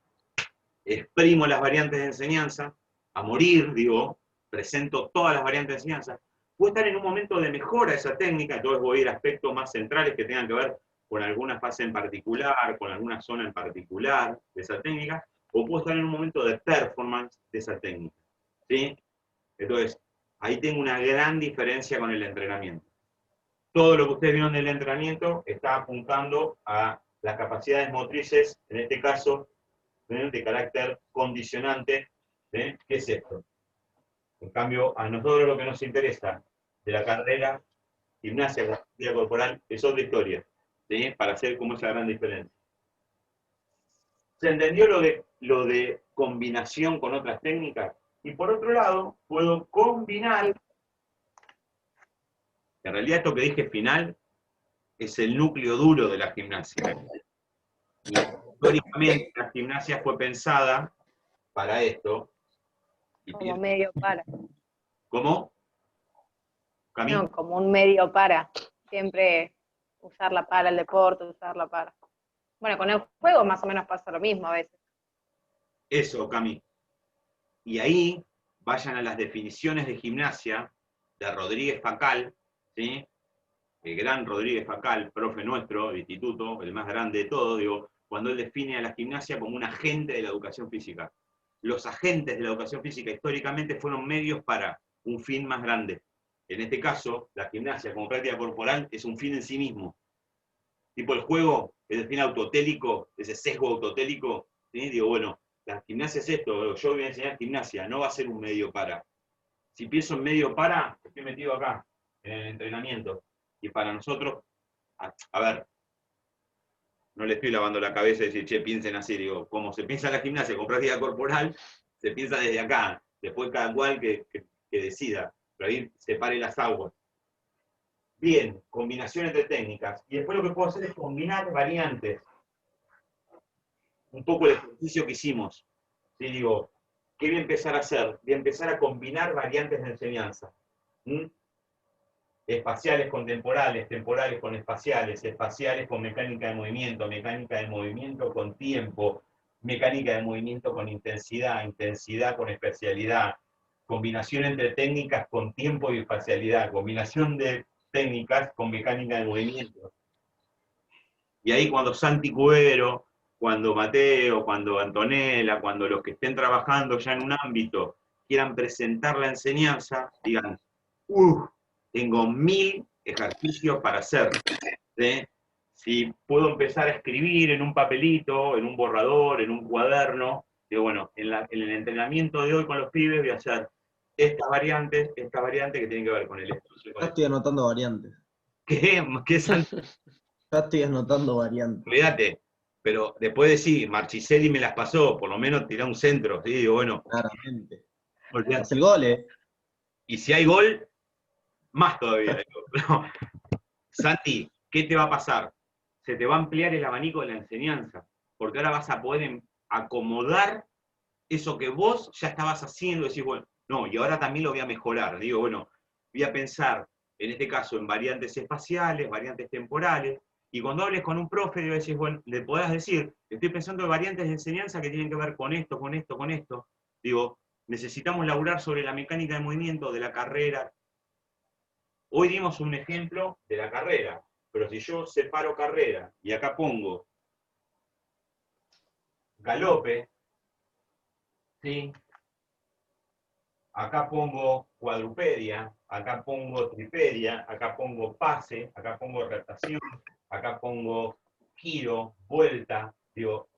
exprimo las variantes de enseñanza, a morir, digo, presento todas las variantes de enseñanza. Puedo estar en un momento de mejora de esa técnica, entonces voy a ir a aspectos más centrales que tengan que ver con alguna fase en particular, con alguna zona en particular de esa técnica, o puedo estar en un momento de performance de esa técnica. ¿Sí? Entonces, ahí tengo una gran diferencia con el entrenamiento. Todo lo que ustedes vieron del entrenamiento está apuntando a las capacidades motrices, en este caso, de carácter condicionante, ¿qué es esto? En cambio, a nosotros lo que nos interesa de la carrera, gimnasia corporal, es otra historia, ¿sí?, para hacer como esa gran diferencia. ¿Se entendió lo de combinación con otras técnicas? Y por otro lado, puedo combinar, en realidad esto que dije final, es el núcleo duro de la gimnasia. Y históricamente la gimnasia fue pensada para esto. Y como medio para. ¿Cómo? ¿Camí? No, como un medio para. Siempre usarla para el deporte, usarla para. Bueno, con el juego más o menos pasa lo mismo a veces. Eso, Cami. Y ahí vayan a las definiciones de gimnasia de Rodríguez Facal, ¿sí? El gran Rodríguez Facal, profe nuestro de instituto, el más grande de todos, digo, cuando él define a la gimnasia como un agente de la educación física. Los agentes de la educación física históricamente fueron medios para un fin más grande. En este caso, la gimnasia como práctica corporal es un fin en sí mismo. Tipo el juego, es el fin autotélico, ese sesgo autotélico, ¿sí? Digo, bueno, la gimnasia es esto, yo voy a enseñar gimnasia, no va a ser un medio para. Si pienso en medio para, estoy metido acá, en el entrenamiento. Y para nosotros, a ver, no le estoy lavando la cabeza y decir, che, piensen así, digo, como se piensa en la gimnasia con práctica corporal, se piensa desde acá, después cada cual que decida, pero ahí separe las aguas. Bien, combinaciones de técnicas, y después lo que puedo hacer es combinar variantes. Un poco el ejercicio que hicimos, ¿sí? Digo, ¿qué voy a empezar a hacer? Voy a empezar a combinar variantes de enseñanza. Espaciales con temporales, temporales con espaciales, espaciales con mecánica de movimiento con tiempo, mecánica de movimiento con intensidad, intensidad con especialidad, combinación entre técnicas con tiempo y espacialidad, combinación de técnicas con mecánica de movimiento. Y ahí cuando Santi Cuero, cuando Mateo, cuando Antonella, cuando los que estén trabajando ya en un ámbito quieran presentar la enseñanza, digan, tengo 1000 ejercicios para hacer. ¿Sí? Si puedo empezar a escribir en un papelito, en un borrador, en un cuaderno, digo, bueno, en el entrenamiento de hoy con los pibes voy a hacer estas variantes que tienen que ver con el estudio. Ya estoy anotando variantes. ¿Qué Santi? Ya estoy anotando variantes. Olvídate. Pero después de sí, Marchiselli me las pasó, por lo menos tirá un centro, ¿sí? Digo, bueno. Claramente. Olvídate. Es el gol, Y si hay gol, más todavía. No. Santi, ¿qué te va a pasar? Se te va a ampliar el abanico de la enseñanza, porque ahora vas a poder acomodar eso que vos ya estabas haciendo, decís, bueno, no, y ahora también lo voy a mejorar. Digo, bueno, voy a pensar, en este caso, en variantes espaciales, variantes temporales, y cuando hables con un profe, le decís, bueno, le podrás decir, estoy pensando en variantes de enseñanza que tienen que ver con esto, con esto, con esto. Digo, necesitamos laburar sobre la mecánica de movimiento de la carrera. Hoy dimos un ejemplo de la carrera, pero si yo separo carrera y acá pongo galope, ¿sí? Acá pongo cuadrupedia, acá pongo tripedia, acá pongo pase, acá pongo rotación, acá pongo giro, vuelta, digo,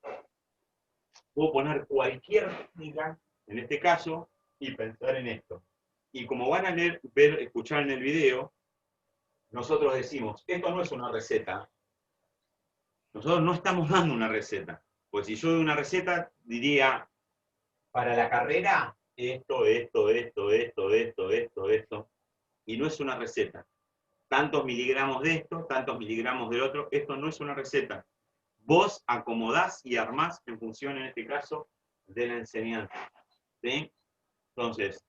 puedo poner cualquier técnica, en este caso, y pensar en esto. Y como van a escuchar en el video, nosotros decimos, esto no es una receta. Nosotros no estamos dando una receta. Pues si yo doy una receta, diría, para la carrera, esto, y no es una receta. Tantos miligramos de esto, tantos miligramos del otro, esto no es una receta. Vos acomodás y armás en función, en este caso, de la enseñanza. ¿Sí? Entonces,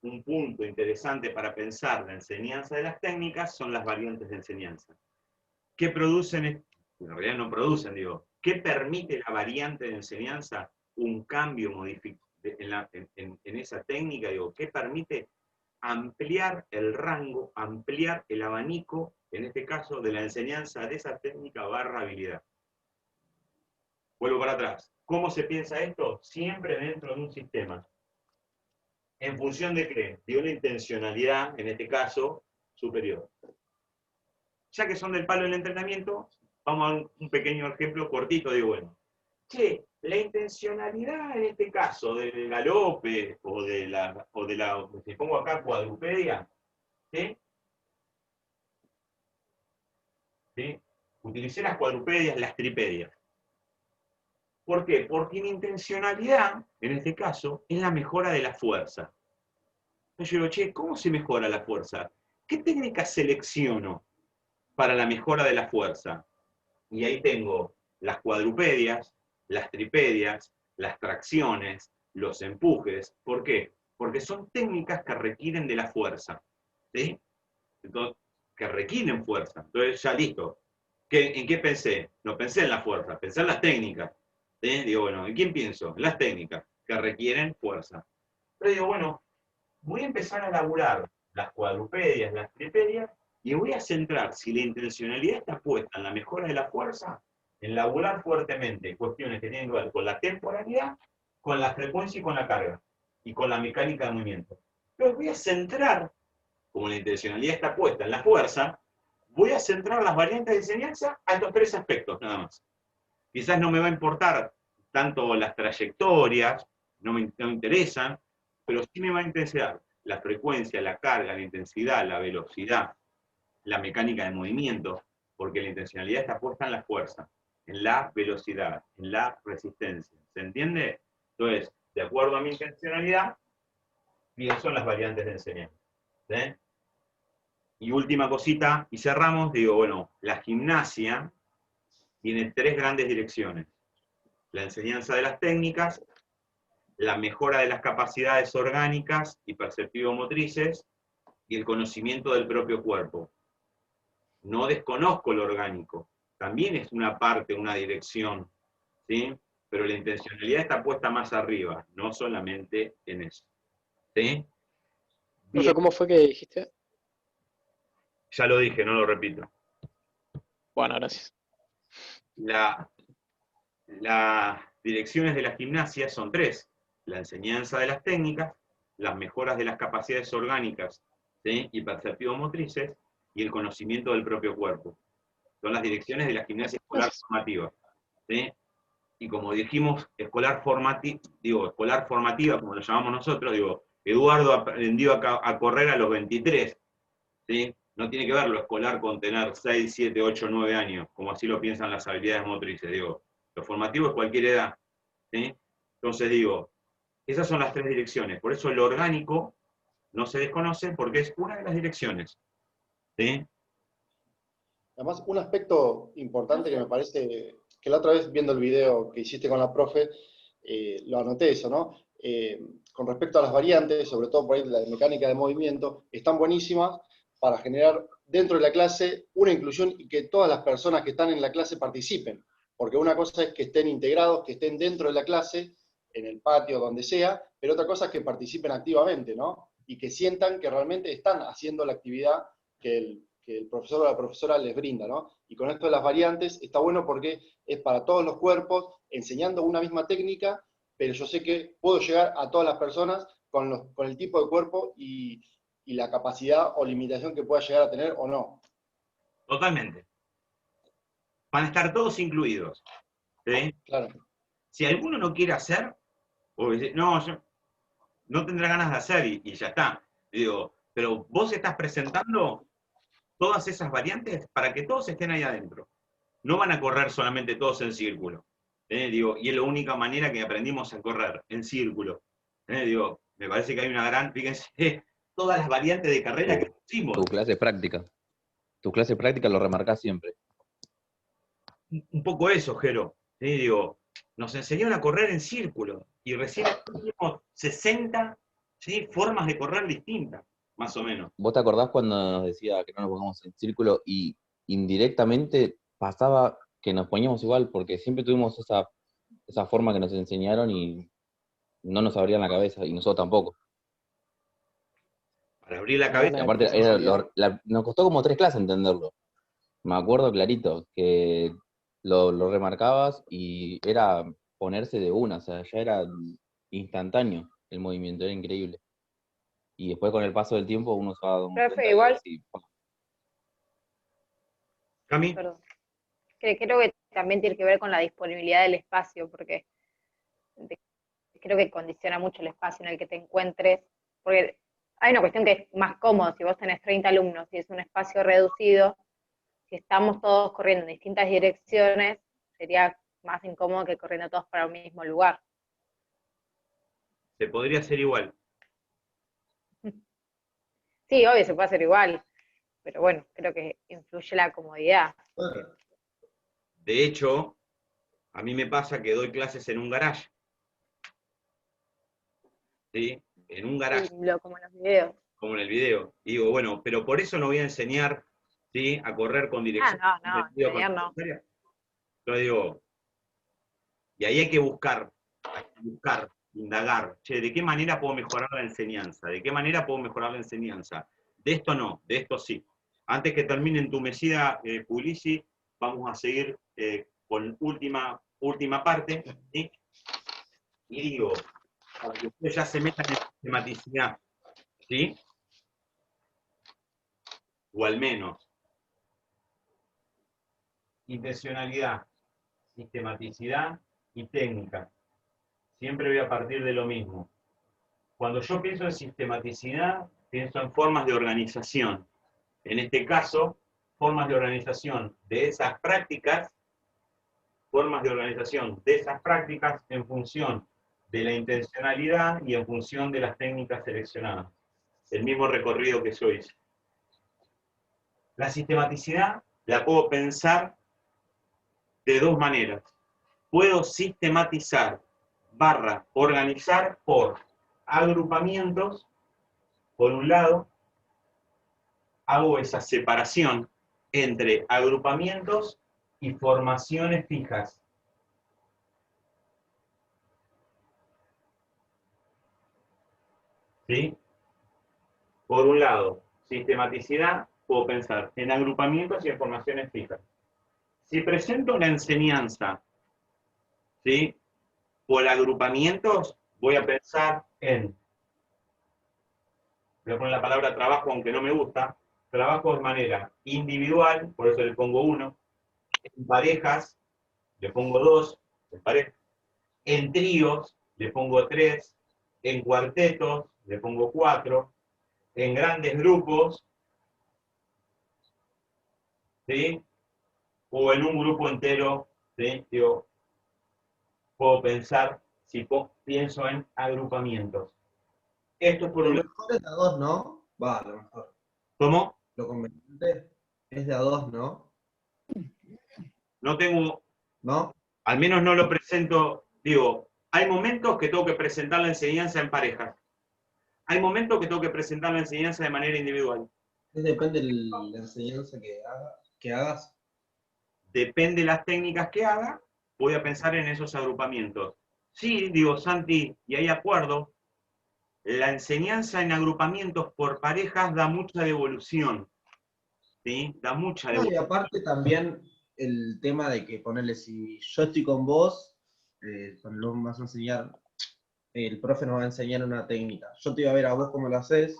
un punto interesante para pensar la enseñanza de las técnicas son las variantes de enseñanza. ¿Qué producen? En realidad no producen, digo. ¿Qué permite la variante de enseñanza? Un cambio en esa técnica, digo, ¿qué permite? Ampliar el rango, ampliar el abanico, en este caso, de la enseñanza de esa técnica / habilidad. Vuelvo para atrás. ¿Cómo se piensa esto? Siempre dentro de un sistema. ¿En función de qué? De una intencionalidad, en este caso, superior. Ya que son del palo del entrenamiento, vamos a un pequeño ejemplo cortito de bueno. Che, la intencionalidad en este caso del galope o de la, si pongo acá cuadrupedia, ¿sí? ¿Sí? Utilicé las cuadrupedias, las tripedias. ¿Por qué? Porque mi intencionalidad, en este caso, es la mejora de la fuerza. Entonces yo digo, che, ¿cómo se mejora la fuerza? ¿Qué técnica selecciono? para la mejora de la fuerza. Y ahí tengo las cuadrupedias, las tripedias, las tracciones, los empujes. ¿Por qué? Porque son técnicas que requieren de la fuerza, ¿sí? Entonces, que requieren fuerza. Entonces, ya listo. ¿En qué pensé? No pensé en la fuerza, pensé en las técnicas. ¿Sí? Digo, bueno, ¿en quién pienso? En las técnicas, que requieren fuerza. Pero digo, bueno, voy a empezar a laburar las cuadrupedias, las tripedias, y voy a centrar, si la intencionalidad está puesta en la mejora de la fuerza, en laburar fuertemente cuestiones que tienen que ver con la temporalidad, con la frecuencia y con la carga, y con la mecánica de movimiento. Pero voy a centrar, como la intencionalidad está puesta en la fuerza, voy a centrar las variantes de enseñanza a estos 3 aspectos, nada más. Quizás no me va a importar tanto las trayectorias, no me interesan, pero sí me va a interesar la frecuencia, la carga, la intensidad, la velocidad, la mecánica de movimiento, porque la intencionalidad está puesta en la fuerza, en la velocidad, en la resistencia. ¿Se entiende? Entonces, de acuerdo a mi intencionalidad, pienso en las variantes de enseñanza. ¿Sí? Y última cosita, y cerramos, digo, bueno, la gimnasia tiene 3 grandes direcciones. La enseñanza de las técnicas, la mejora de las capacidades orgánicas y perceptivo-motrices, y el conocimiento del propio cuerpo. No desconozco lo orgánico, también es una parte, una dirección, ¿sí? Pero la intencionalidad está puesta más arriba, no solamente en eso. ¿Sí? Profe, ¿cómo fue que dijiste? Ya lo dije, no lo repito. Bueno, gracias. Las direcciones de la gimnasia son 3. La enseñanza de las técnicas, las mejoras de las capacidades orgánicas, ¿sí? Y perceptivo-motrices, y el conocimiento del propio cuerpo. Son las direcciones de la gimnasia escolar formativa. ¿Sí? Y como dijimos, escolar formativa, como lo llamamos nosotros, digo, Eduardo aprendió a correr a los 23. ¿Sí? No tiene que ver lo escolar con tener 6, 7, 8, 9 años, como así lo piensan las habilidades motrices. Digo, lo formativo es cualquier edad. ¿Sí? Entonces digo, esas son las 3 direcciones. Por eso lo orgánico no se desconoce porque es una de las direcciones. ¿Sí? Además, un aspecto importante que me parece, que la otra vez viendo el video que hiciste con la profe, lo anoté eso, ¿no? Con respecto a las variantes, sobre todo por ahí la de mecánica de movimiento, están buenísimas para generar dentro de la clase una inclusión y que todas las personas que están en la clase participen. Porque una cosa es que estén integrados, que estén dentro de la clase, en el patio, donde sea, pero otra cosa es que participen activamente, ¿no? Y que sientan que realmente están haciendo la actividad que el profesor o la profesora les brinda, ¿no? Y con esto de las variantes está bueno porque es para todos los cuerpos, enseñando una misma técnica, pero yo sé que puedo llegar a todas las personas con el tipo de cuerpo y la capacidad o limitación que pueda llegar a tener o no. Totalmente. Van a estar todos incluidos. ¿Sí? Claro. Si alguno no quiere hacer, o dice, no, yo no tendrá ganas de hacer y ya está. Digo, pero vos estás presentando todas esas variantes para que todos estén ahí adentro. No van a correr solamente todos en círculo. Digo, y es la única manera que aprendimos a correr, en círculo. Digo, me parece que hay una gran, fíjense, todas las variantes de carrera que pusimos. Tu clase práctica. Tu clase práctica lo remarcás siempre. Un poco eso, Jero. Digo, nos enseñaron a correr en círculo y recién tuvimos 60, ¿sí? Formas de correr distintas, más o menos. ¿Vos te acordás cuando nos decía que no nos pongamos en círculo y indirectamente pasaba que nos poníamos igual? Porque siempre tuvimos esa forma que nos enseñaron y no nos abrían la cabeza, y nosotros tampoco. Para abrir la cabeza. Aparte, nos costó como 3 clases entenderlo. Me acuerdo clarito que lo remarcabas y era ponerse de una, o sea, ya era instantáneo el movimiento, era increíble. Y después con el paso del tiempo uno se va dando cuenta igual. y Cami. Perdón. Creo que también tiene que ver con la disponibilidad del espacio, porque creo que condiciona mucho el espacio en el que te encuentres, porque hay una cuestión que es más cómodo, si vos tenés 30 alumnos y es un espacio reducido, si estamos todos corriendo en distintas direcciones, sería más incómodo que corriendo todos para un mismo lugar. Se podría hacer igual. Sí, obvio, se puede hacer igual, pero bueno, creo que influye la comodidad. De hecho, a mí me pasa que doy clases en un garage. ¿Sí? En un garage. Como en los videos. Como en el video. Y digo, bueno, pero por eso no voy a enseñar, ¿sí?, a correr con dirección. No, enseñar no. Yo digo, y ahí hay que buscar, indagar. Che, ¿de qué manera puedo mejorar la enseñanza? ¿De qué manera puedo mejorar la enseñanza? De esto no, de esto sí. Antes que termine entumecida, Puglisi, vamos a seguir con última parte, ¿sí? Y digo, para que ustedes ya se metan en sistematicidad, ¿sí? O al menos, intencionalidad, sistematicidad y técnica. Siempre voy a partir de lo mismo. Cuando yo pienso en sistematicidad, pienso en formas de organización. En este caso, formas de organización de esas prácticas, en función de la intencionalidad y en función de las técnicas seleccionadas. El mismo recorrido que yo hice. La sistematicidad la puedo pensar de dos maneras. Puedo sistematizar / organizar por agrupamientos. Por un lado, hago esa separación entre agrupamientos y formaciones fijas. ¿Sí? Por un lado, sistematicidad, puedo pensar en agrupamientos y en formaciones fijas. Si presento una enseñanza, ¿sí?, por agrupamientos, voy a pensar en, voy a poner la palabra trabajo aunque no me gusta, trabajo de manera individual, por eso le pongo 1, en parejas, le pongo 2, en pareja, en tríos, le pongo 3, en cuartetos, le pongo 4, en grandes grupos, ¿sí?, o en un grupo entero, ¿sí? Yo puedo pensar, si pienso en agrupamientos. Esto es por Lo un lado. mejor es de a dos, ¿no? Va, lo mejor. ¿Cómo? Lo conveniente es de a dos, ¿no? No tengo, ¿No? al menos no lo presento, digo, hay momentos que tengo que presentar la enseñanza en parejas. Hay momentos que tengo que presentar la enseñanza de manera individual. Depende de la enseñanza que hagas. Depende de las técnicas que haga, voy a pensar en esos agrupamientos. Sí, digo, Santi, y hay acuerdo, la enseñanza en agrupamientos por parejas da mucha devolución. ¿Sí? Da mucha No, y devolución. aparte también el tema de que ponerle, si yo estoy con vos, cuando me vas a enseñar, el profe nos va a enseñar una técnica. Yo te iba a ver a vos cómo lo haces,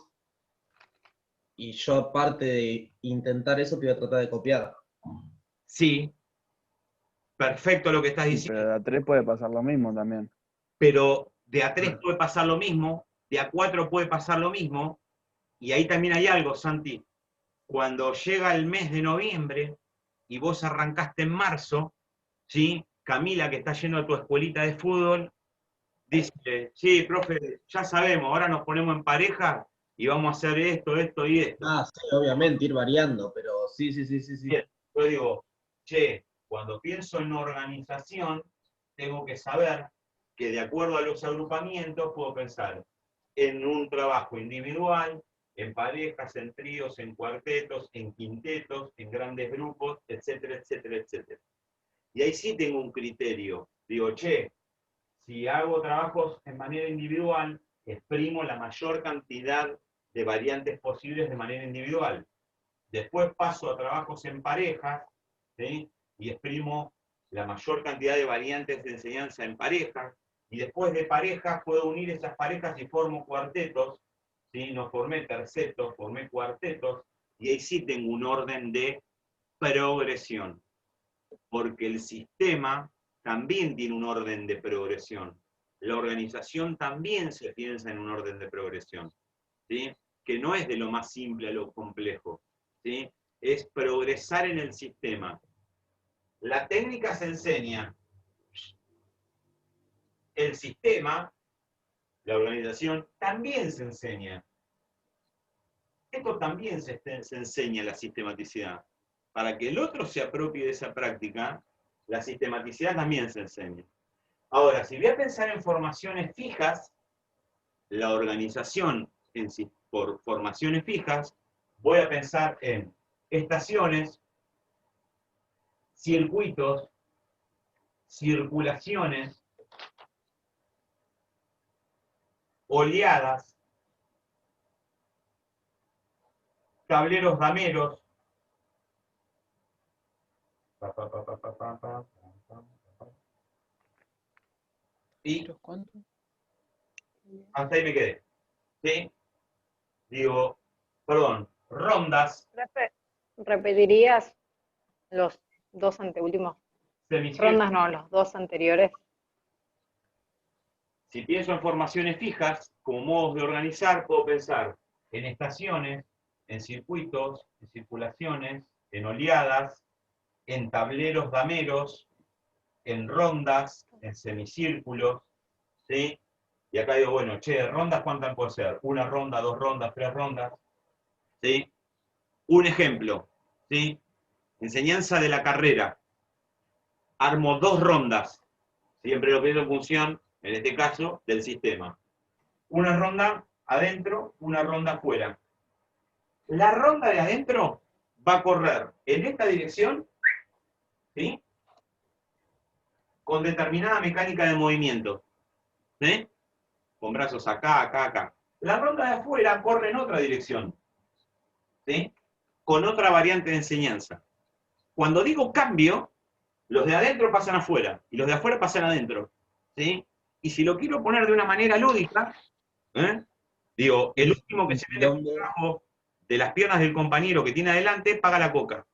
y yo aparte de intentar eso, te iba a tratar de copiar. Sí, perfecto lo que estás Sí, diciendo. pero de a 3 puede pasar lo mismo también. Pero de a 3 puede pasar lo mismo, de a 4 puede pasar lo mismo, y ahí también hay algo, Santi. Cuando llega el mes de noviembre y vos arrancaste en marzo, ¿sí? Camila, que está yendo a tu escuelita de fútbol, dice, sí, profe, ya sabemos, ahora nos ponemos en pareja y vamos a hacer esto, esto y esto. Ah, sí, obviamente, ir variando, pero sí. Bien, yo digo, che, cuando pienso en organización, tengo que saber que de acuerdo a los agrupamientos puedo pensar en un trabajo individual, en parejas, en tríos, en cuartetos, en quintetos, en grandes grupos, etcétera, etcétera, etcétera. Y ahí sí tengo un criterio. Digo, che, si hago trabajos en manera individual, exprimo la mayor cantidad de variantes posibles de manera individual. Después paso a trabajos en parejas, ¿sí?, y exprimo la mayor cantidad de variantes de enseñanza en parejas, y después de parejas puedo unir esas parejas y formo cuartetos, ¿sí? No formé tercetos, formé cuartetos, y ahí sí tengo un orden de progresión, porque el sistema también tiene un orden de progresión. La organización también se piensa en un orden de progresión, ¿sí?, que no es de lo más simple a lo complejo, ¿sí? Es progresar en el sistema. La técnica se enseña. El sistema, la organización, también se enseña. esto también se enseña la sistematicidad. Para que el otro se apropie de esa práctica, la sistematicidad también se enseña. Ahora, si voy a pensar en formaciones fijas, la organización por formaciones fijas, voy a pensar en estaciones, circuitos, circulaciones, oleadas, tableros dameros, y hasta ahí me quedé. ¿Sí? Digo, perdón, rondas. ¿Repetirías los dos anteúltimos? Rondas no, los dos anteriores. Si pienso en formaciones fijas, como modos de organizar, puedo pensar en estaciones, en circuitos, en circulaciones, en oleadas, en tableros dameros, en rondas, en semicírculos, ¿sí? Y acá digo, bueno, che, ¿rondas cuántas puede ser? Una ronda, dos rondas, tres rondas, ¿sí? Un ejemplo, ¿sí? Enseñanza de la carrera. Armo dos rondas, siempre lo pienso en función, en este caso, del sistema. Una ronda adentro, una ronda afuera. La ronda de adentro va a correr en esta dirección, ¿sí? Con determinada mecánica de movimiento, ¿sí? Con brazos acá, acá, acá. La ronda de afuera corre en otra dirección, ¿sí? Con otra variante de enseñanza. Cuando digo cambio, los de adentro pasan afuera y los de afuera pasan adentro, ¿sí? Y si lo quiero poner de una manera lúdica, digo, el último que se mete por debajo de las piernas del compañero que tiene adelante paga la coca.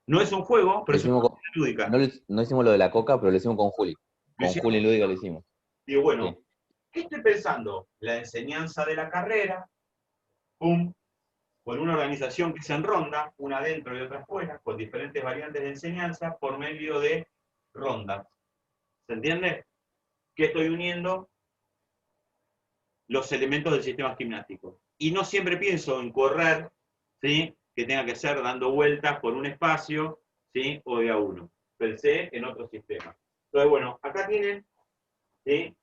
No es un juego, pero es una manera lúdica. No hicimos lo de la coca, pero lo hicimos con Juli. Con Juli Lúdica lo hicimos. Digo, bueno, Sí. ¿qué estoy pensando? La enseñanza de la carrera, pum, con una organización que se enronda, una adentro y otra afuera, con diferentes variantes de enseñanza por medio de rondas. ¿Se entiende? Que estoy uniendo los elementos del sistema gimnástico. Y no siempre pienso en correr, ¿sí? Que tenga que ser dando vueltas por un espacio, ¿sí? O de a uno. Pensé en otro sistema. Entonces, bueno, acá tienen, ¿sí?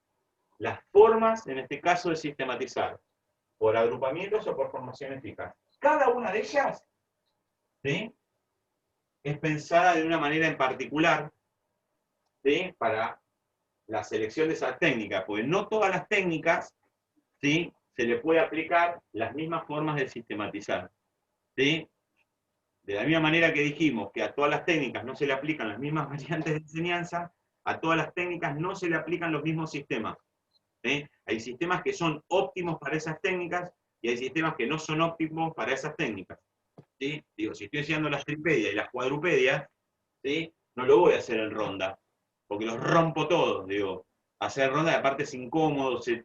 Las formas, en este caso, de sistematizar, por agrupamientos o por formaciones fijas. Cada una de ellas, ¿sí? Es pensada de una manera en particular, ¿sí? Para la selección de esas técnicas, porque no todas las técnicas, ¿sí? Se le puede aplicar las mismas formas de sistematizar, ¿sí? De la misma manera que dijimos que a todas las técnicas no se le aplican las mismas variantes de enseñanza, a todas las técnicas no se le aplican los mismos sistemas. ¿Sí? Hay sistemas que son óptimos para esas técnicas y hay sistemas que no son óptimos para esas técnicas. ¿Sí? Digo, si estoy enseñando las tripedias y las cuadrupedias, ¿sí? No lo voy a hacer en ronda, porque los rompo todos. Digo, hacer ronda, aparte es incómodo, se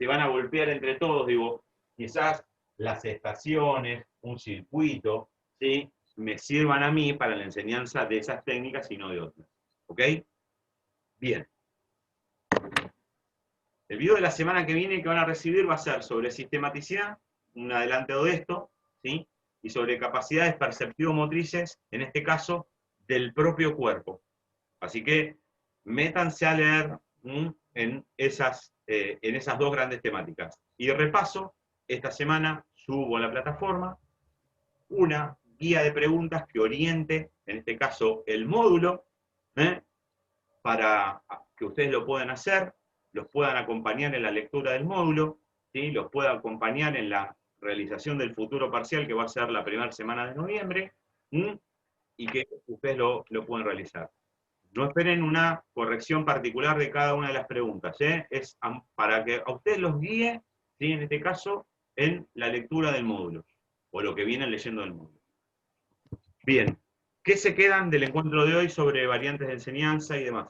van a golpear entre todos. Digo, quizás las estaciones, un circuito, ¿sí? Me sirvan a mí para la enseñanza de esas técnicas y no de otras. ¿Ok? Bien. El video de la semana que viene que van a recibir va a ser sobre sistematicidad, un adelantado de esto, ¿sí? Y sobre capacidades perceptivo-motrices, en este caso, del propio cuerpo. Así que métanse a leer en esas dos grandes temáticas. Y de repaso, esta semana subo a la plataforma una guía de preguntas que oriente, en este caso, el módulo, para que ustedes lo puedan hacer, los puedan acompañar en la lectura del módulo, ¿sí? Los puedan acompañar en la realización del futuro parcial, que va a ser la primera semana de noviembre, y que ustedes lo pueden realizar. No esperen una corrección particular de cada una de las preguntas, es para que a ustedes los guíe, ¿sí? En este caso, en la lectura del módulo, o lo que vienen leyendo del módulo. Bien, ¿qué se quedan del encuentro de hoy sobre variantes de enseñanza y demás?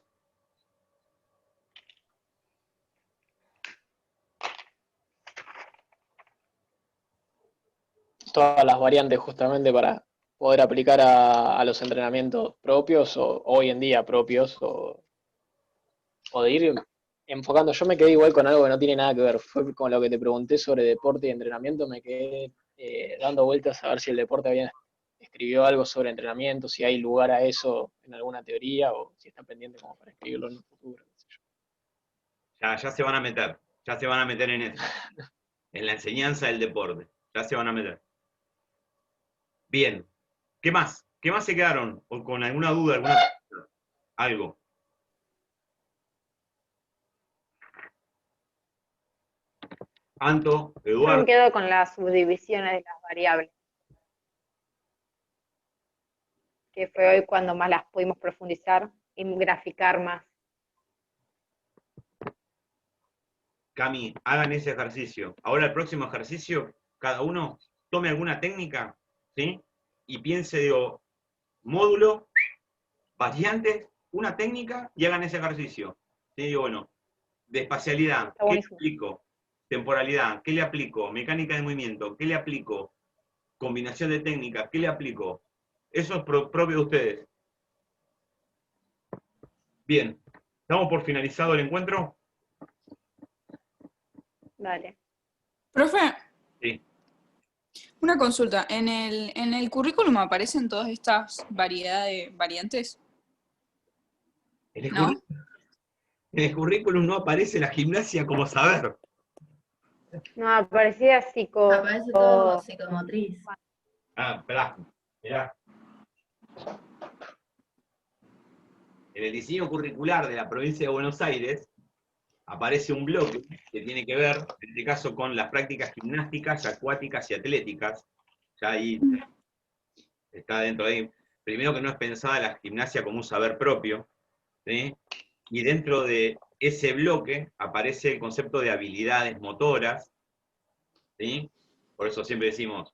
Todas las variantes justamente para poder aplicar a los entrenamientos propios o hoy en día propios o de ir enfocando, yo me quedé igual con algo que no tiene nada que ver. Fue con lo que te pregunté sobre deporte y entrenamiento, me quedé dando vueltas a ver si el deporte había escribió algo sobre entrenamiento, si hay lugar a eso en alguna teoría o si está pendiente como para escribirlo en un futuro. Qué sé yo. Ya se van a meter en eso, en la enseñanza del deporte, ya se van a meter. Bien, ¿qué más? ¿Qué más se quedaron? ¿O con alguna duda, algo? Anto, Yo Eduardo. me quedo con las subdivisiones de las variables, que fue hoy cuando más las pudimos profundizar y graficar más. Cami, hagan ese ejercicio. Ahora el próximo ejercicio, cada uno tome alguna técnica, ¿sí? Y piense, digo, módulo, variantes, una técnica y hagan ese ejercicio. ¿Sí? Digo, bueno, de espacialidad, ¿qué le aplico? Temporalidad, ¿qué le aplico? Mecánica de movimiento, ¿qué le aplico? Combinación de técnicas, ¿qué le aplico? Eso es propio de ustedes. Bien, ¿estamos por finalizado el encuentro? Dale. Profe, Sí. una consulta. ¿En el currículum aparecen todas estas variantes? ¿No? En el currículum no aparece la gimnasia como saber. No, aparecía Aparece todo como psicomotriz. Ah, esperá, mirá. En el diseño curricular de la provincia de Buenos Aires aparece un bloque que tiene que ver, en este caso, con las prácticas gimnásticas, acuáticas y atléticas. Ya ahí está dentro de ahí. Primero que no es pensada la gimnasia como un saber propio, ¿sí? Y dentro de ese bloque aparece el concepto de habilidades motoras, ¿sí? Por eso siempre decimos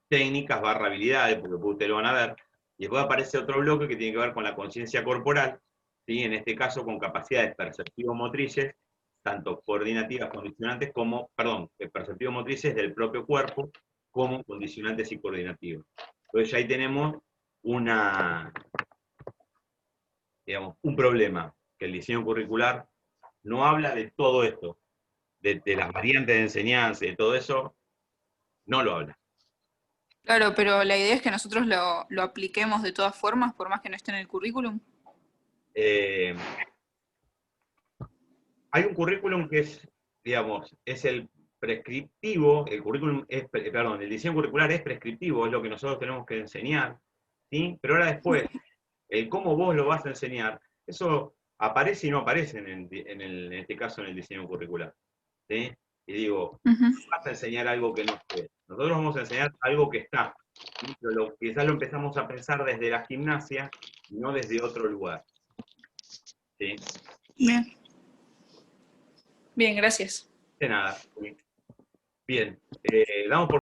técnicas / habilidades, porque ustedes lo van a ver. Y después aparece otro bloque que tiene que ver con la conciencia corporal, ¿sí? En este caso con capacidades perceptivo-motrices, tanto coordinativas, condicionantes, como, perceptivo-motrices del propio cuerpo, como condicionantes y coordinativos. Entonces ya ahí tenemos un problema, que el diseño curricular no habla de todo esto, de las variantes de enseñanza y de todo eso, no lo habla. Claro, pero la idea es que nosotros lo apliquemos de todas formas, por más que no esté en el currículum. Hay un currículum que es, digamos, es el prescriptivo, el diseño curricular es prescriptivo, es lo que nosotros tenemos que enseñar, ¿sí? Pero ahora después, el cómo vos lo vas a enseñar, eso aparece y no aparece en este caso en el diseño curricular, ¿sí? Y digo, no vas a enseñar algo que no esté. Nosotros vamos a enseñar algo que está, ¿sí? Pero quizás lo empezamos a pensar desde la gimnasia y no desde otro lugar, ¿sí? Bien. Bien, gracias. De nada. Bien, damos por